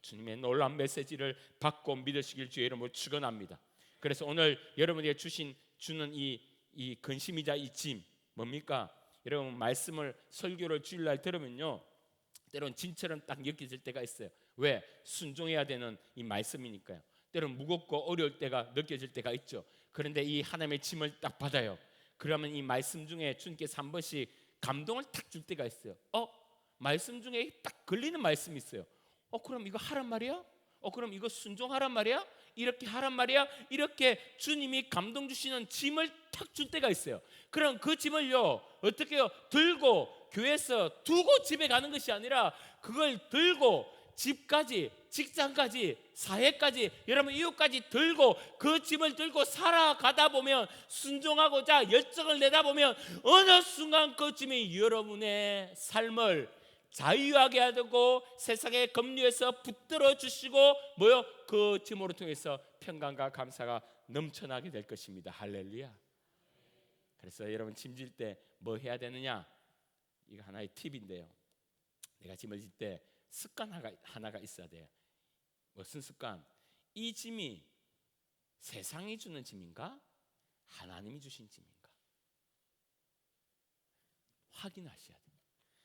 주님의 놀라운 메시지를 받고 믿으시길 주의 이름으로 축원합니다. 그래서 오늘 여러분에게 주는 이 근심이자 이 짐 뭡니까? 여러분, 말씀을 설교를 주일날 들으면요, 때론 짐처럼 딱 느껴질 때가 있어요. 왜? 순종해야 되는 이 말씀이니까요. 때론 무겁고 어려울 때가 느껴질 때가 있죠. 그런데 이 하나님의 짐을 딱 받아요. 그러면 이 말씀 중에 주님께서 한 번씩 감동을 탁 줄 때가 있어요. 말씀 중에 딱 걸리는 말씀이 있어요. 그럼 이거 하란 말이야? 그럼 이거 순종하란 말이야? 이렇게 하란 말이야? 이렇게 주님이 감동 주시는 짐을 탁 줄 때가 있어요. 그럼 그 짐을요 어떻게 해요? 들고 교회에서 두고 집에 가는 것이 아니라 그걸 들고 집까지, 직장까지, 사회까지, 여러분 이웃까지 들고 그 짐을 들고 살아가다 보면, 순종하고자 열정을 내다 보면 어느 순간 그 짐이 여러분의 삶을 자유하게 하고 세상의 급류에서 붙들어 주시고 그 짐으로 통해서 평강과 감사가 넘쳐나게 될 것입니다. 할렐루야. 그래서 여러분, 짐질 때 뭐 해야 되느냐? 이거 하나의 팁인데요, 내가 짐을 질 때 습관 하나가 있어야 돼요. 무슨 습관? 이 짐이 세상이 주는 짐인가? 하나님이 주신 짐인가? 확인하셔야 돼요.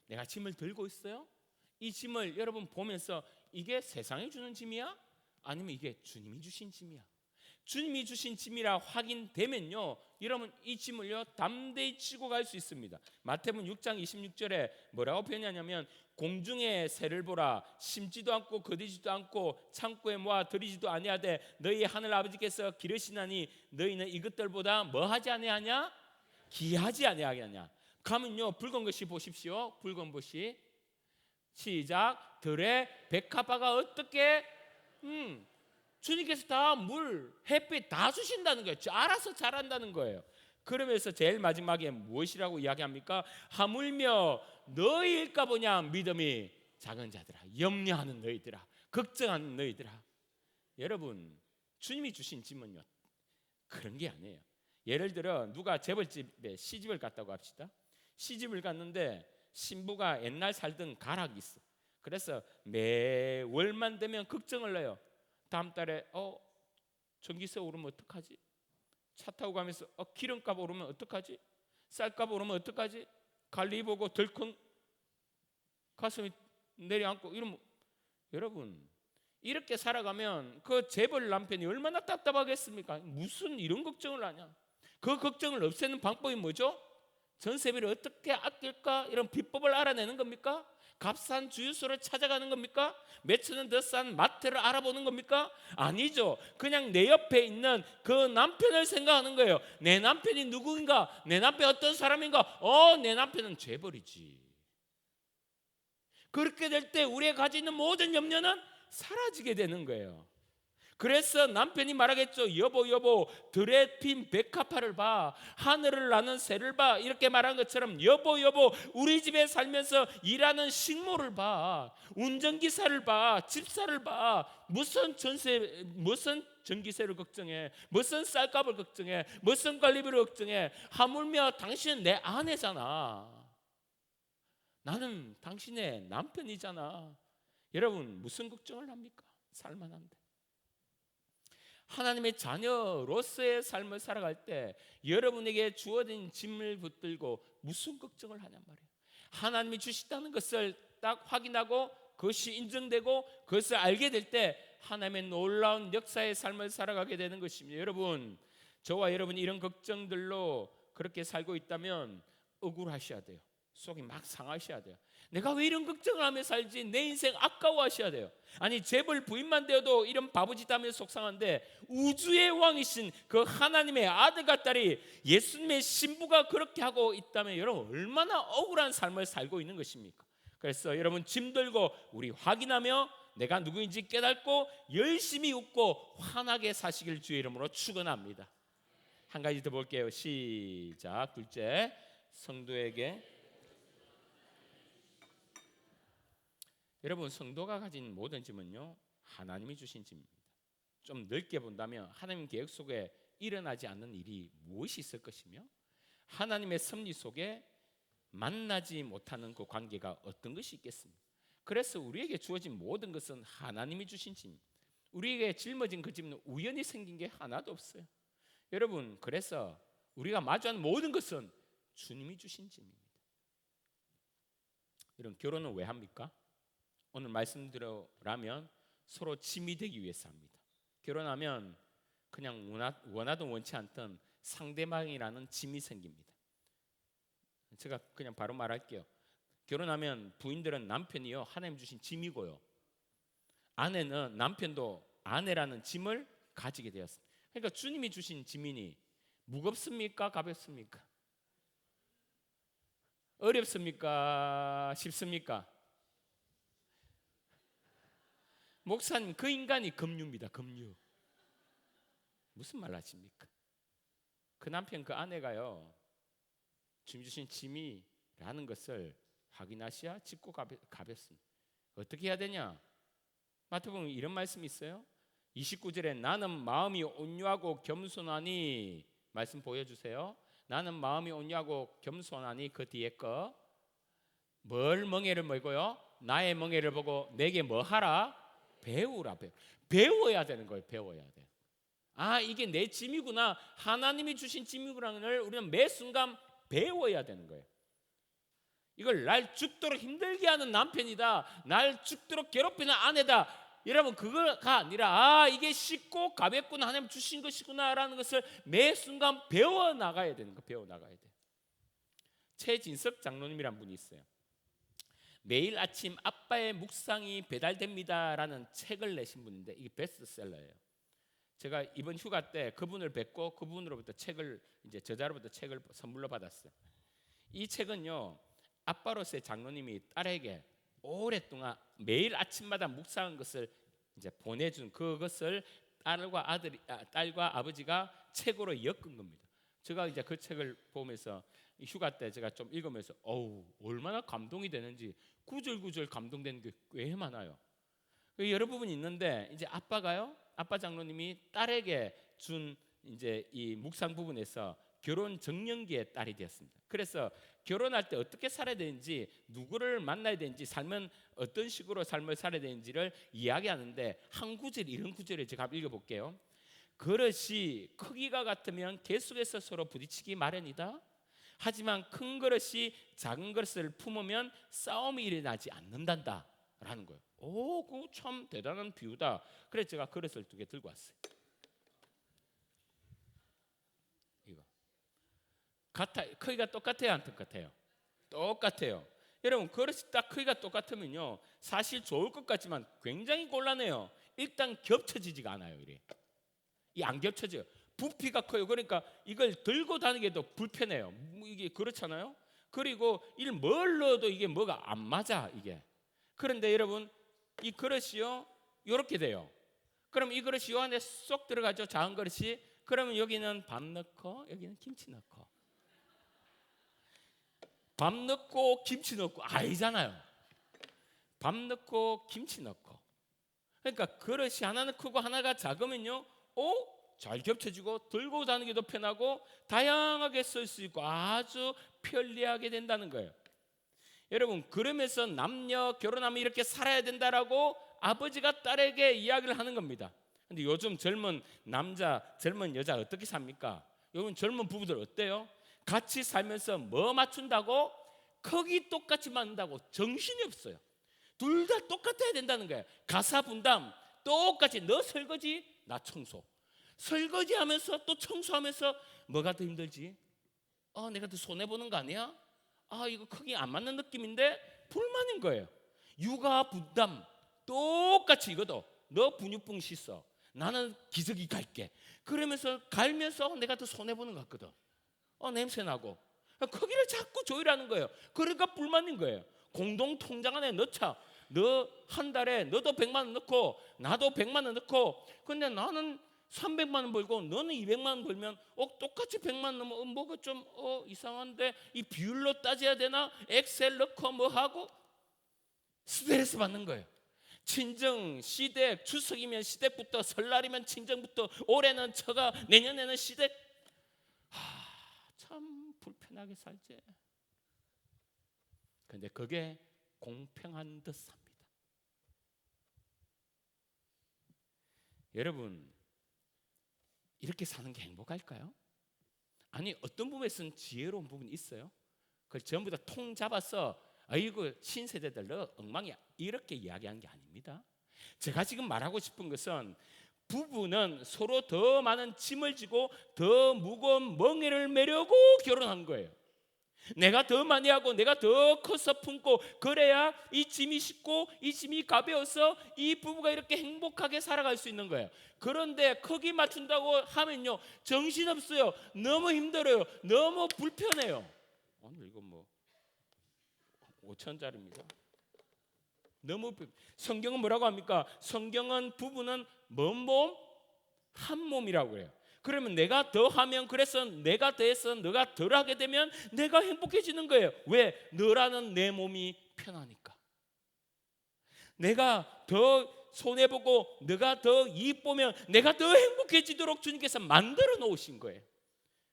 내가 짐을 들고 있어요? 이 짐을 여러분 보면서 이게 세상이 주는 짐이야? 아니면 이게 주님이 주신 짐이야? 주님이 주신 짐이라 확인되면요, 여러분 이 짐을요 담대히 치고 갈 수 있습니다. 마태복음 6장 26절에 뭐라고 표현하냐면, 공중의 새를 보라, 심지도 않고 거두지도 않고 창고에 모아 들이지도 아니하되 너희 하늘 아버지께서 기르시나니 너희는 이것들보다 뭐 하지 아니하냐? 귀하지 아니하냐? 가면요 붉은 것이 보십시오. 붉은 것이 시작. 들의 백합화가 어떻게 주님께서 다 물, 햇빛 다 주신다는 거예요. 알아서 자란다는 거예요. 그러면서 제일 마지막에 무엇이라고 이야기합니까? 하물며 너희일까 보냐 믿음이 작은 자들아, 염려하는 너희들아, 걱정하는 너희들아. 여러분, 주님이 주신 짐은요 그런 게 아니에요. 예를 들어 누가 재벌집에 시집을 갔다고 합시다. 시집을 갔는데 신부가 옛날 살던 가락이 있어. 그래서 매월만 되면 걱정을 해요. 다음 달에 전기세 오르면 어떡하지? 차 타고 가면서 기름값 오르면 어떡하지? 쌀값 오르면 어떡하지? 관리 보고 덜컹 가슴이 내려앉고 이러면, 여러분 이렇게 살아가면 그 재벌 남편이 얼마나 답답하겠습니까? 무슨 이런 걱정을 하냐? 그 걱정을 없애는 방법이 뭐죠? 전세비를 어떻게 아낄까? 이런 비법을 알아내는 겁니까? 값싼 주유소를 찾아가는 겁니까? 몇천 원 더 싼 마트를 알아보는 겁니까? 아니죠. 그냥 내 옆에 있는 그 남편을 생각하는 거예요. 내 남편이 누구인가? 내 남편 어떤 사람인가? 내 남편은 재벌이지. 그렇게 될 때 우리가 가지고 있는 모든 염려는 사라지게 되는 거예요. 그래서 남편이 말하겠죠. 여보 여보, 들에 핀 백합화를 봐, 하늘을 나는 새를 봐, 이렇게 말한 것처럼 여보 여보, 우리 집에 살면서 일하는 식모를 봐, 운전기사를 봐, 집사를 봐. 무슨 전기세를 걱정해, 무슨 쌀값을 걱정해, 무슨 관리비를 걱정해. 하물며 당신은 내 아내잖아, 나는 당신의 남편이잖아. 여러분 무슨 걱정을 합니까? 살만한데. 하나님의 자녀로서의 삶을 살아갈 때 여러분에게 주어진 짐을 붙들고 무슨 걱정을 하냔 말이에요. 하나님이 주시다는 것을 딱 확인하고 그것이 인정되고 그것을 알게 될 때 하나님의 놀라운 역사의 삶을 살아가게 되는 것입니다. 여러분, 저와 여러분이 이런 걱정들로 그렇게 살고 있다면 억울하셔야 돼요. 속이 막 상하셔야 돼요. 내가 왜 이런 걱정을 하며 살지? 내 인생 아까워하셔야 돼요. 아니 재벌 부인만 되어도 이런 바보짓 하며 속상한데, 우주의 왕이신 그 하나님의 아들과 딸이, 예수님의 신부가 그렇게 하고 있다면 여러분 얼마나 억울한 삶을 살고 있는 것입니까? 그래서 여러분 짐 들고 우리 확인하며 내가 누구인지 깨닫고 열심히 웃고 환하게 사시길 주의 이름으로 축원합니다. 한 가지 더 볼게요. 시작. 둘째, 성도에게, 여러분 성도가 가진 모든 짐은요 하나님이 주신 짐입니다. 좀 넓게 본다면 하나님 계획 속에 일어나지 않는 일이 무엇이 있을 것이며, 하나님의 섭리 속에 만나지 못하는 그 관계가 어떤 것이 있겠습니까? 그래서 우리에게 주어진 모든 것은 하나님이 주신 짐, 우리에게 짊어진 그 짐은 우연히 생긴 게 하나도 없어요. 여러분, 그래서 우리가 마주하는 모든 것은 주님이 주신 짐입니다. 여러분, 결혼은 왜 합니까? 오늘 말씀드리라면 서로 짐이 되기 위해서 합니다. 결혼하면 그냥 원하든 원치 않든 상대방이라는 짐이 생깁니다. 제가 그냥 바로 말할게요. 결혼하면 부인들은 남편이요 하나님 주신 짐이고요, 아내는 남편도 아내라는 짐을 가지게 되었습니다. 그러니까 주님이 주신 짐이니 무겁습니까? 가볍습니까? 어렵습니까? 쉽습니까? 목사님, 그 인간이 급류입니다. 급류. 무슨 말 하십니까? 그 남편, 그 아내가요 주님 주신 짐이라는 것을 확인하셔야 짚고 가볍습니다. 어떻게 해야 되냐? 마태복음 이런 말씀이 있어요. 29절에 나는 마음이 온유하고 겸손하니, 말씀 보여주세요. 나는 마음이 온유하고 겸손하니, 그 뒤에 거 뭘 멍에를 메고요? 나의 멍에를 보고 내게 뭐 하라? 배우라. 배워야 되는 거예요. 배워야 돼. 아, 이게 내 짐이구나, 하나님이 주신 짐이구나를 우리는 매 순간 배워야 되는 거예요. 이걸 날 죽도록 힘들게 하는 남편이다, 날 죽도록 괴롭히는 아내다, 여러분 그거가 아니라 이게 쉽고 가볍구나, 하나님 주신 것이구나라는 것을 매 순간 배워나가야 되는 거. 배워나가야 돼. 최진석 장로님이란 분이 있어요. 매일 아침 아빠의 묵상이 배달됩니다라는 책을 내신 분인데 이게 베스트셀러예요. 제가 이번 휴가 때 그분을 뵙고 그분으로부터 책을, 이제 저자로부터 책을 선물로 받았어요. 이 책은요 아빠로서의 장로님이 딸에게 오랫동안 매일 아침마다 묵상한 것을 이제 보내준 그것을 딸과 아버지가 책으로 엮은 겁니다. 제가 이제 그 책을 보면서 휴가 때 제가 좀 읽으면서 얼마나 감동이 되는지, 구절구절 감동되는 게 꽤 많아요. 여러 부분이 있는데, 이제 아빠 장로님이 딸에게 준 이제 이 묵상 부분에서 결혼 정년기에 딸이 되었습니다. 그래서 결혼할 때 어떻게 살아야 되는지, 누구를 만나야 되는지, 삶은 어떤 식으로 삶을 살아야 되는지를 이야기하는데, 한 구절, 이런 구절을 제가 읽어볼게요. 그릇이 크기가 같으면 계속해서 서로 부딪히기 마련이다. 하지만 큰 그릇이 작은 그릇을 품으면 싸움이 일어나지 않는단다 라는 거예요. 그거 참 대단한 비유다. 그래서 제가 그릇을 2개 들고 왔어요. 이거 크기가 똑같아요, 안 똑같아요? 똑같아요. 여러분, 그릇이 딱 크기가 똑같으면요 사실 좋을 것 같지만 굉장히 곤란해요. 일단 겹쳐지지가 않아요. 이 안 겹쳐져요. 부피가 커요. 그러니까 이걸 들고 다니기도 불편해요. 이게 그렇잖아요. 그리고 이걸 뭘 넣어도 이게 뭐가 안 맞아. 이게 그런데 여러분 이 그릇이요 이렇게 돼요. 그럼 이 그릇이 요 안에 쏙 들어가죠. 작은 그릇이. 그러면 여기는 밥 넣고 여기는 김치 넣고, 밥 넣고 김치 넣고 아니잖아요. 밥 넣고 김치 넣고. 그러니까 그릇이 하나는 크고 하나가 작으면요 잘 겹쳐지고 들고 다니기도 편하고 다양하게 쓸 수 있고 아주 편리하게 된다는 거예요. 여러분 그러면서 남녀 결혼하면 이렇게 살아야 된다라고 아버지가 딸에게 이야기를 하는 겁니다. 근데 요즘 젊은 남자 젊은 여자 어떻게 삽니까? 요즘 젊은 부부들 어때요? 같이 살면서 뭐 맞춘다고? 크기 똑같이 맞는다고 정신이 없어요. 둘 다 똑같아야 된다는 거예요. 가사 분담 똑같이. 너 설거지 나 청소. 설거지하면서 또 청소하면서 뭐가 더 힘들지? 내가 더 손해보는 거 아니야? 이거 크기 안 맞는 느낌인데 불만인 거예요. 육아 분담 똑같이. 이거도 너 분유봉 씻어 나는 기저귀 갈게. 그러면서 갈면서 내가 더 손해보는 것 같거든. 냄새나고. 크기를 자꾸 조율하는 거예요. 그러니까 불만인 거예요. 공동 통장 안에 넣자. 너 한 달에 너도 100만 원 넣고 나도 100만 원 넣고. 근데 나는 300만 원 벌고 너는 200만 원 벌면 똑같이 100만 원 넣으면 뭐가 좀 이상한데 이 비율로 따져야 되나? 엑셀 넣고 뭐 하고 스트레스 받는 거예요. 친정 시댁 추석이면 시댁부터, 설날이면 친정부터, 올해는 처가, 내년에는 시댁. 참 불편하게 살지. 근데 그게 공평한 듯 삽니다. 여러분 이렇게 사는 게 행복할까요? 아니 어떤 부분에서는 지혜로운 부분이 있어요. 그걸 전부 다 통 잡아서 아이고 신세대들 너 엉망이야 이렇게 이야기한 게 아닙니다. 제가 지금 말하고 싶은 것은 부부는 서로 더 많은 짐을 지고 더 무거운 멍에를 메려고 결혼한 거예요. 내가 더 많이 하고 내가 더 커서 품고 그래야 이 짐이 쉽고 이 짐이 가벼워서 이 부부가 이렇게 행복하게 살아갈 수 있는 거예요. 그런데 크기 맞춘다고 하면요 정신없어요. 너무 힘들어요. 너무 불편해요. 오늘 이거 뭐 5천짜리입니다. 너무 성경은 뭐라고 합니까? 성경은 부부는 뭔 몸? 한 몸이라고 해요. 그러면 내가 더 하면, 그래서 내가 더해서 너가 덜 하게 되면 내가 행복해지는 거예요. 왜? 너라는 내 몸이 편하니까. 내가 더 손해보고 너가 더 이익 보면 내가 더 행복해지도록 주님께서 만들어 놓으신 거예요.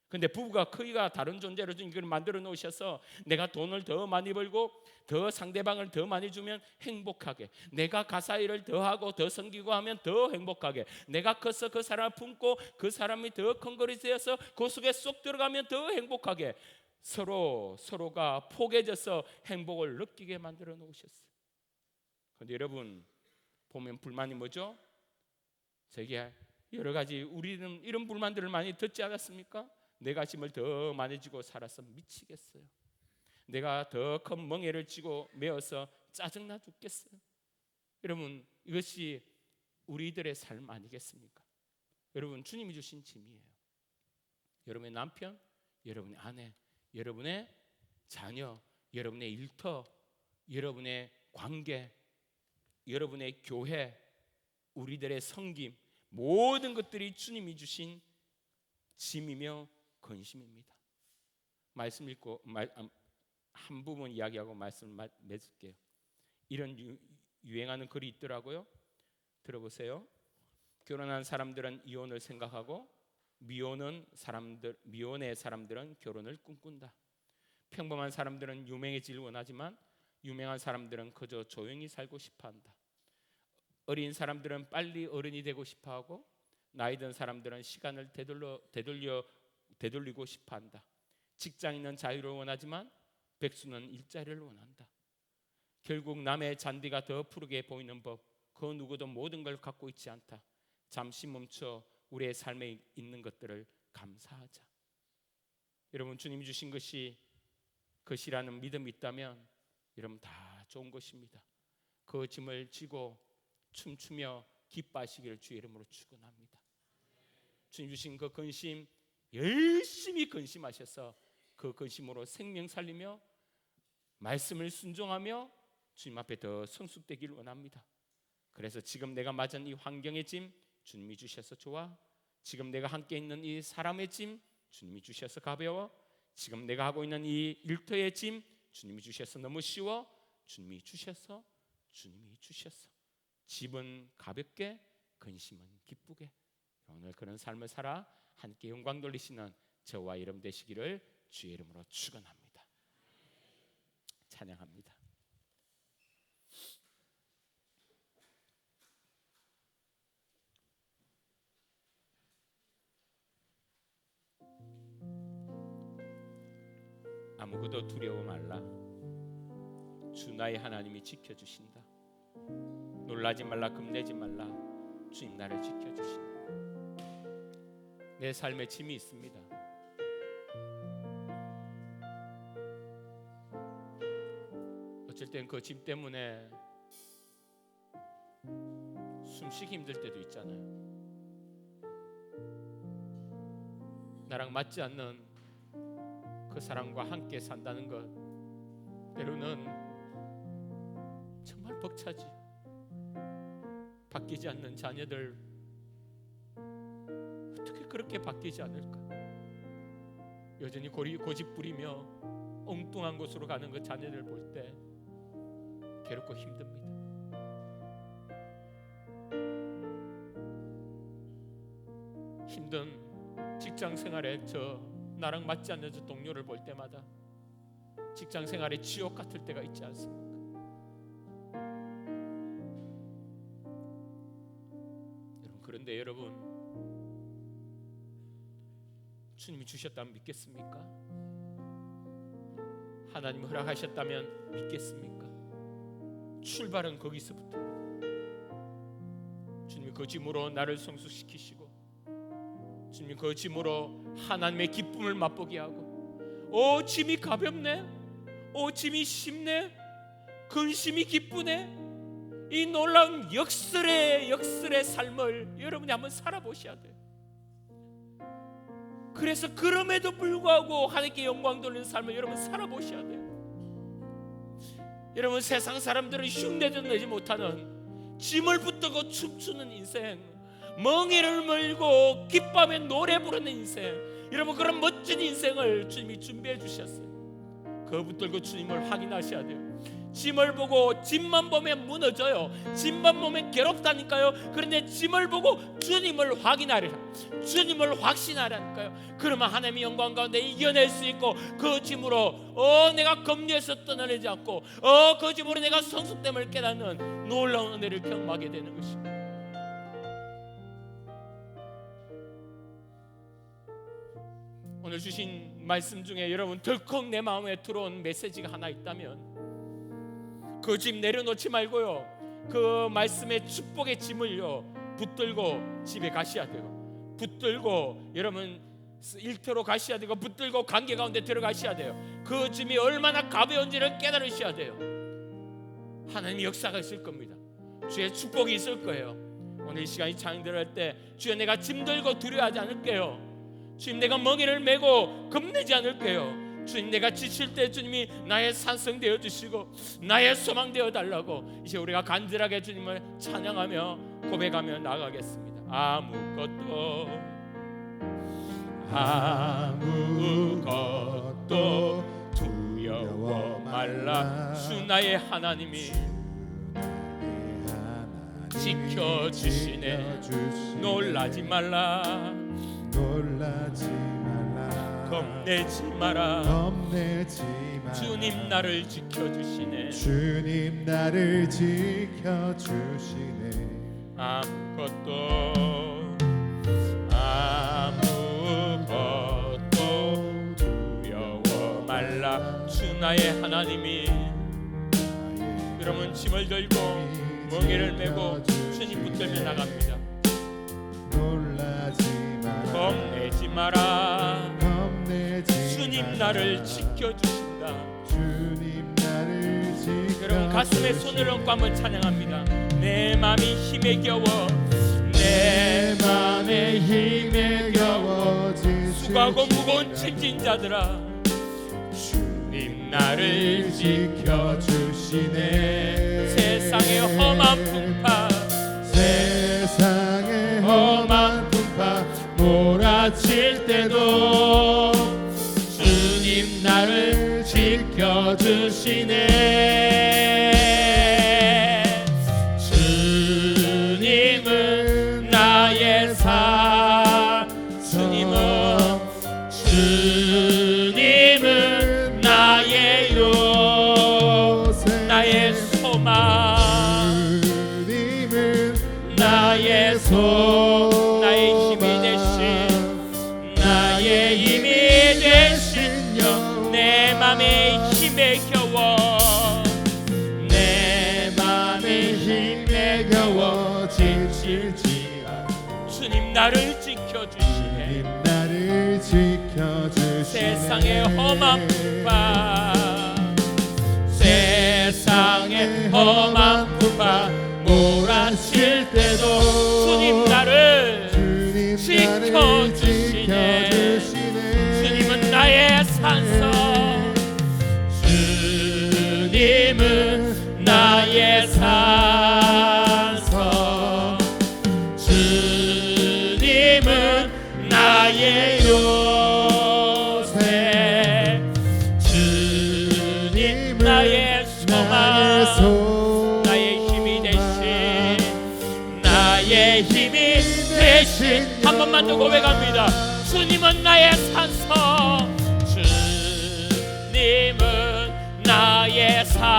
근데 부부가 크기가 다른 존재로 주님께서 만들어 놓으셔서 내가 돈을 더 많이 벌고 더 상대방을 더 많이 주면 행복하게, 내가 가사일을 더 하고 더 섬기고 하면 더 행복하게, 내가 커서 그 사람을 품고 그 사람이 더 큰 거리 되어서 그 속에 쏙 들어가면 더 행복하게, 서로가 포개져서 행복을 느끼게 만들어 놓으셨어요. 그런데 여러분 보면 불만이 뭐죠? 저게 여러 가지 우리는 이런 불만들을 많이 듣지 않았습니까? 내가 짐을 더 많이 지고 살아서 미치겠어요. 내가 더 큰 멍에를 쥐고 메어서 짜증나 죽겠어요. 여러분 이것이 우리들의 삶 아니겠습니까? 여러분 주님이 주신 짐이에요. 여러분의 남편, 여러분의 아내, 여러분의 자녀, 여러분의 일터, 여러분의 관계, 여러분의 교회, 우리들의 섬김, 모든 것들이 주님이 주신 짐이며 근심입니다. 말씀 읽고 한 부분 이야기하고 말씀을 맺을게요. 이런 유행하는 글이 있더라고요. 들어보세요. 결혼한 사람들은 이혼을 생각하고 미혼의 사람들은 결혼을 꿈꾼다. 평범한 사람들은 유명해지길 원하지만 유명한 사람들은 그저 조용히 살고 싶어한다. 어린 사람들은 빨리 어른이 되고 싶어하고 나이 든 사람들은 시간을 되돌리고 싶어한다. 직장인은 자유를 원하지만 백수는 일자리를 원한다. 결국 남의 잔디가 더 푸르게 보이는 법, 그 누구도 모든 걸 갖고 있지 않다. 잠시 멈춰 우리의 삶에 있는 것들을 감사하자. 여러분 주님이 주신 것이라는 믿음이 있다면 여러분 다 좋은 것입니다. 그 짐을 지고 춤추며 기뻐하시기를 주의 이름으로 축원합니다. 주님 주신 그 근심 열심히 근심하셔서 그 근심으로 생명 살리며 말씀을 순종하며 주님 앞에 더 성숙되기를 원합니다. 그래서 지금 내가 맞은 이 환경의 짐 주님이 주셔서 좋아. 지금 내가 함께 있는 이 사람의 짐 주님이 주셔서 가벼워. 지금 내가 하고 있는 이 일터의 짐 주님이 주셔서 너무 쉬워. 주님이 주셔서 짐은 가볍게 근심은 기쁘게. 오늘 그런 삶을 살아 함께 영광 돌리시는 저와 여러분 되시기를 주의 이름으로 축원합니다. 찬양합니다. 아무것도 두려워 말라. 주 나의 하나님이 지켜주신다. 놀라지 말라, 겁내지 말라. 주님 나를 지켜주신다. 내 삶에 짐이 있습니다. 어쩔 땐 그 짐 때문에 숨쉬기 힘들 때도 있잖아요. 나랑 맞지 않는 그 사람과 함께 산다는 것 때로는 정말 벅차지. 바뀌지 않는 자녀들 어떻게 그렇게 바뀌지 않을까? 여전히 고집 부리며 엉뚱한 곳으로 가는 그 자녀들 볼 때 괴롭고 힘듭니다. 힘든 직장 생활에 나랑 맞지 않는 저 동료를 볼 때마다 직장 생활에 지옥 같을 때가 있지 않습니까? 그런데 여러분, 주님이 주셨다면 믿겠습니까? 하나님 허락하셨다면 믿겠습니까? 출발은 거기서부터. 주님이 그 짐으로 나를 성숙시키시고 주님이 그 짐으로 하나님의 기쁨을 맛보게 하고, 오 짐이 가볍네, 오 짐이 쉽네, 근심이 기쁘네. 이 놀라운 역설의 삶을 여러분이 한번 살아보셔야 돼요. 그래서 그럼에도 불구하고 하나님께 영광 돌리는 삶을 여러분 살아보셔야 돼요. 여러분, 세상 사람들은 흉내도 내지 못하는 짐을 붙들고 춤추는 인생, 멍에를 물고 기쁨에 노래 부르는 인생, 여러분 그런 멋진 인생을 주님이 준비해 주셨어요. 그거 붙들고 주님을 확인하셔야 돼요. 짐을 보고 짐만 보면 무너져요. 짐만 보면 괴롭다니까요. 그런데 짐을 보고 주님을 확인하라, 주님을 확신하라니까요. 그러면 하나님의 영광 가운데 이겨낼 수 있고, 그 짐으로 내가 검리에서 떠나지 않고 그 짐으로 내가 성숙됨을 깨닫는 놀라운 은혜를 경험하게 되는 것입니다. 오늘 주신 말씀 중에 여러분 덜컥 내 마음에 들어온 메시지가 하나 있다면 그 짐 내려놓지 말고요, 그 말씀의 축복의 짐을요 붙들고 집에 가셔야 돼요. 붙들고 여러분 일터로 가셔야 되고, 붙들고 관계 가운데 들어가셔야 돼요. 그 짐이 얼마나 가벼운지를 깨달으셔야 돼요. 하나님의 역사가 있을 겁니다. 주의 축복이 있을 거예요. 오늘 이 시간이 찬양될 때 주여 내가 짐 들고 두려워하지 않을게요. 주님 내가 멍에를 메고 겁내지 않을게요. 주님 내가 지칠 때 주님이 나의 산성 되어 주시고 나의 소망 되어 달라고 이제 우리가 간절하게 주님을 찬양하며 고백하며 나가겠습니다. 아무것도 두려워 말라. 주 나의 하나님이 지켜주시네. 놀라지 말라, 겁내지 마라. 주님 나를 지켜주시네. 주님 나를 지켜주시네. 아무것도 두려워 말라. 주 나의 하나님이 여러분 짐을 들고 멍에를 메고 주님 붙들며 나갑니다. 겁내지 마라. 주님 나를 지켜주신다. 여러분 가슴에 손을 얹고 한번 찬양합니다. 내 맘이 힘에 겨워, 내 맘에 힘에 겨워 수고하고 무거운 짐진 자들아, 주님 나를 지켜주시네. 주님은 나의 산, 주님은 나의 요새, 나의 소망, 나의 나의 힘이 되신, 나의 힘이 되신 여, 내 맘의 힘에 겨워, 내 맘의 힘에 겨워 지칠지 않고 주님 나를 지켜주시네. 나를 지켜주시네. 세상의 험한 풍파, 세상의 험한 풍파 몰아칠 때도 주님 나를 지켜주시네. 주님은 나의 산성, 주님은 나의 산성, 주님은 나의 요새, 주님 나의 소망, 나의 힘이 되신, 나의 힘이 되신. 한 번만 더 고백합니다. 주님은 나의 산성, 주님은 나의 산성,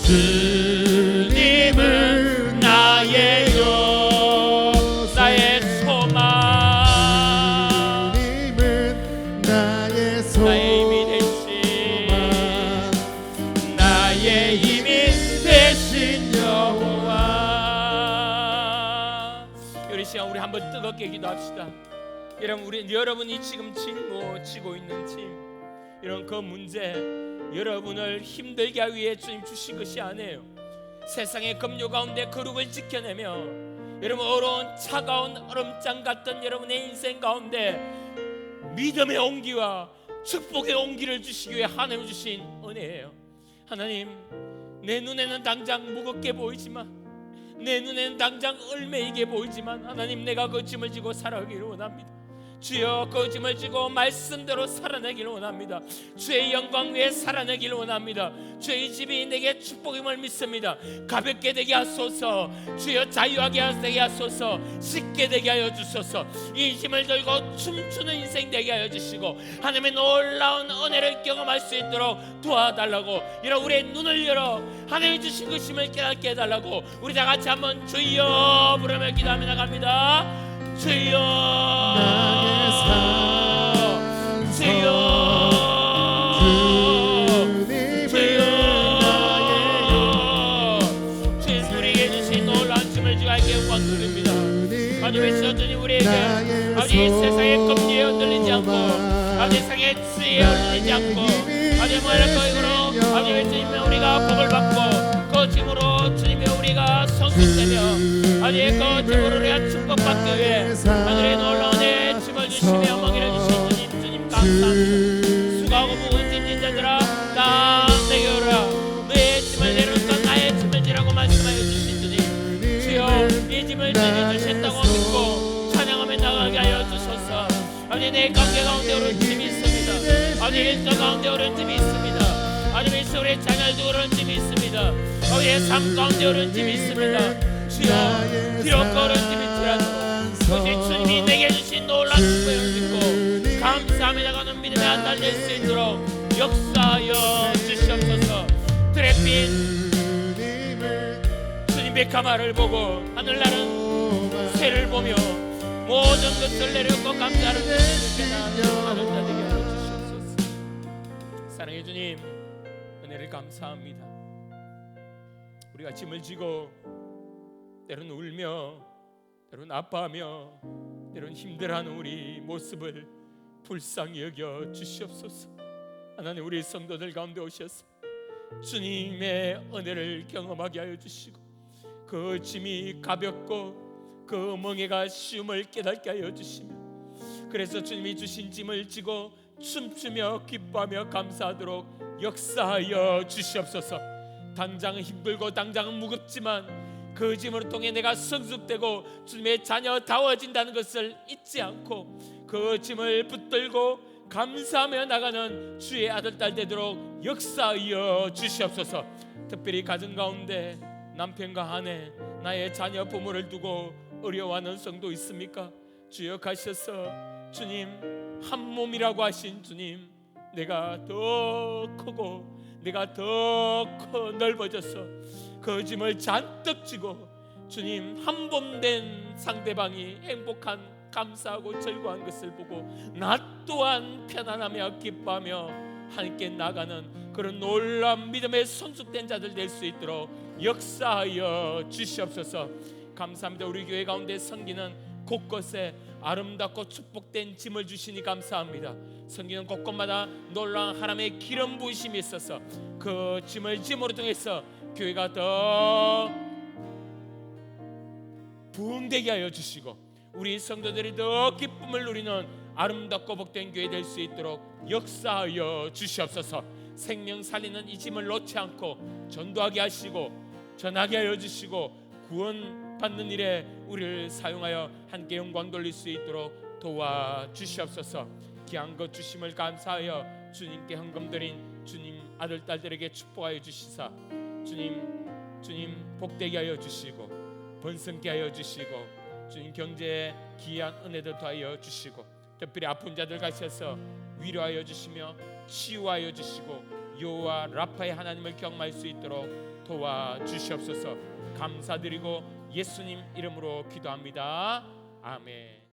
주님은 나의 나의 소망, 주님은 나의 소망, 나의 힘이 되신, 나의 힘이 되신 여호와. 우리 시간 우리 한번 뜨겁게 기도합시다. 여러분이 지금 짊어지고 있는 짐, 이런 그 문제, 여러분을 힘들게 하기 위해 주님 주신 것이 아니에요. 세상의 급류 가운데 거룩을 지켜내며 여러분 어려운 차가운 얼음장 같던 여러분의 인생 가운데 믿음의 온기와 축복의 온기를 주시기 위해 하나님 주신 은혜예요. 하나님, 내 눈에는 당장 무겁게 보이지만, 내 눈에는 당장 얼매이게 보이지만, 하나님 내가 그 짐을 지고 살아가기를 원합니다. 주여, 그 짐을 지고 말씀대로 살아내기를 원합니다. 주의 영광 위에 살아내기를 원합니다. 주의 집이 내게 축복임을 믿습니다. 가볍게 되게 하소서. 주여, 자유하게 되게 하소서. 쉽게 되게 하여 주소서. 이 짐을 들고 춤추는 인생 되게 하여 주시고 하나님의 놀라운 은혜를 경험할 수 있도록 도와달라고, 이런 우리의 눈을 열어 하나님이 주신 그 힘을 깨닫게 해달라고 우리 다 같이 한번 주여 부르며 기도하며 나갑니다. 주여, 나의 산성, 주여, 주여, 주님 우리에게 주신 놀라운 짐을 지고 알게 영광 돌립니다. 하나님의 주님 우리에게 아버지 세상의 검리에 흔들리지 않고, 아버지 세상의 추위에 흔들리지 않고, 아버지 뭐랄까 이거로 아버지 주님의 우리가 복을 받고 그 짐으로 주님의 우리가 성숙되며 아버지 그 짐으로 우리가 축복받기 위해 하늘의 놀라운 내 짐을 주시며 먹이를 주신 주님 감사합니다. 수고하고 무거운 짐진 자들아 다 내게 오라. 너의 짐을 내려놓고 나의 짐을 지라고 말씀하여 주신 주님, 주여 이 짐을 내려주셨다고 믿고 찬양하며 나가게 하여 주소서. 아버지 내 관계 가운데 오른 짐이 있습니다. 아버지 일정 가운데 오른 짐이 있습니다. 아버지 우리의 자녀도 오른 짐이 있습니다. 우리의 삶 가운데 오른 짐이 있습니다. 주여, 비록 오른 짐일지라도 그것이 주님이 내게 주신 놀라운 축복을 믿고 감사하며 나가는 믿음의 한 달 될 수 있도록 역사하여 주시옵소서. 드레핀 주님의 가마를 보고 하늘나는 새를 보며 모든 것을 내려놓고 감사하는 하는 자 되게 하여 주시옵소서. 사랑해 주님, 은혜를 감사합니다. 우리가 짐을 지고 때로는 울며 때로는 아파하며 때로는 힘들어하는 우리 모습을 불쌍히 여겨 주시옵소서. 하나님, 우리 성도들 가운데 오셔서 주님의 은혜를 경험하게 하여 주시고 그 짐이 가볍고 그 멍에가 쉬움을 깨닫게 하여 주시며, 그래서 주님이 주신 짐을 지고 춤추며 기뻐하며 감사하도록 역사하여 주시옵소서. 당장은 힘들고 당장은 무겁지만 그 짐을 통해 내가 성숙되고 주님의 자녀다워진다는 것을 잊지 않고 그 짐을 붙들고 감사하며 나가는 주의 아들 딸 되도록 역사하여 주시옵소서. 특별히 가정 가운데 남편과 아내, 나의 자녀 부모를 두고 어려워하는 성도 있습니까? 주여 가셔서 주님, 한 몸이라고 하신 주님, 내가 더 크고 내가 더 넓어져서 그 짐을 잔뜩 지고 주님, 한 몸 된 상대방이 행복한, 감사하고 즐거워한 것을 보고 나 또한 편안하며 기뻐하며 함께 나가는 그런 놀라운 믿음의 성숙된 자들 될 수 있도록 역사하여 주시옵소서. 감사합니다. 우리 교회 가운데 섬기는 곳곳에 아름답고 축복된 짐을 주시니 감사합니다. 섬기는 곳곳마다 놀라운 하나님의 기름 부으심이 있어서 그 짐을 짐으로 통해서 교회가 더 부흥되게 하여 주시고 우리 성도들이 더 기쁨을 누리는 아름답고 복된 교회 될 수 있도록 역사하여 주시옵소서. 생명 살리는 이 짐을 놓지 않고 전도하게 하시고 전하게 하여 주시고 구원받는 일에 우리를 사용하여 함께 영광 돌릴 수 있도록 도와주시옵소서. 귀한 것 주심을 감사하여 주님께 헌금 드린 주님 아들 딸들에게 축복하여 주시사 주님 복되게 하여 주시고 번성케 하여 주시고 주님 경제에 귀한 은혜도 더하여 주시고 특별히 아픈 자들 가셔서 위로하여 주시며 치유하여 주시고 여호와 라파의 하나님을 경험할 수 있도록 도와주시옵소서. 감사드리고 예수님 이름으로 기도합니다. 아멘.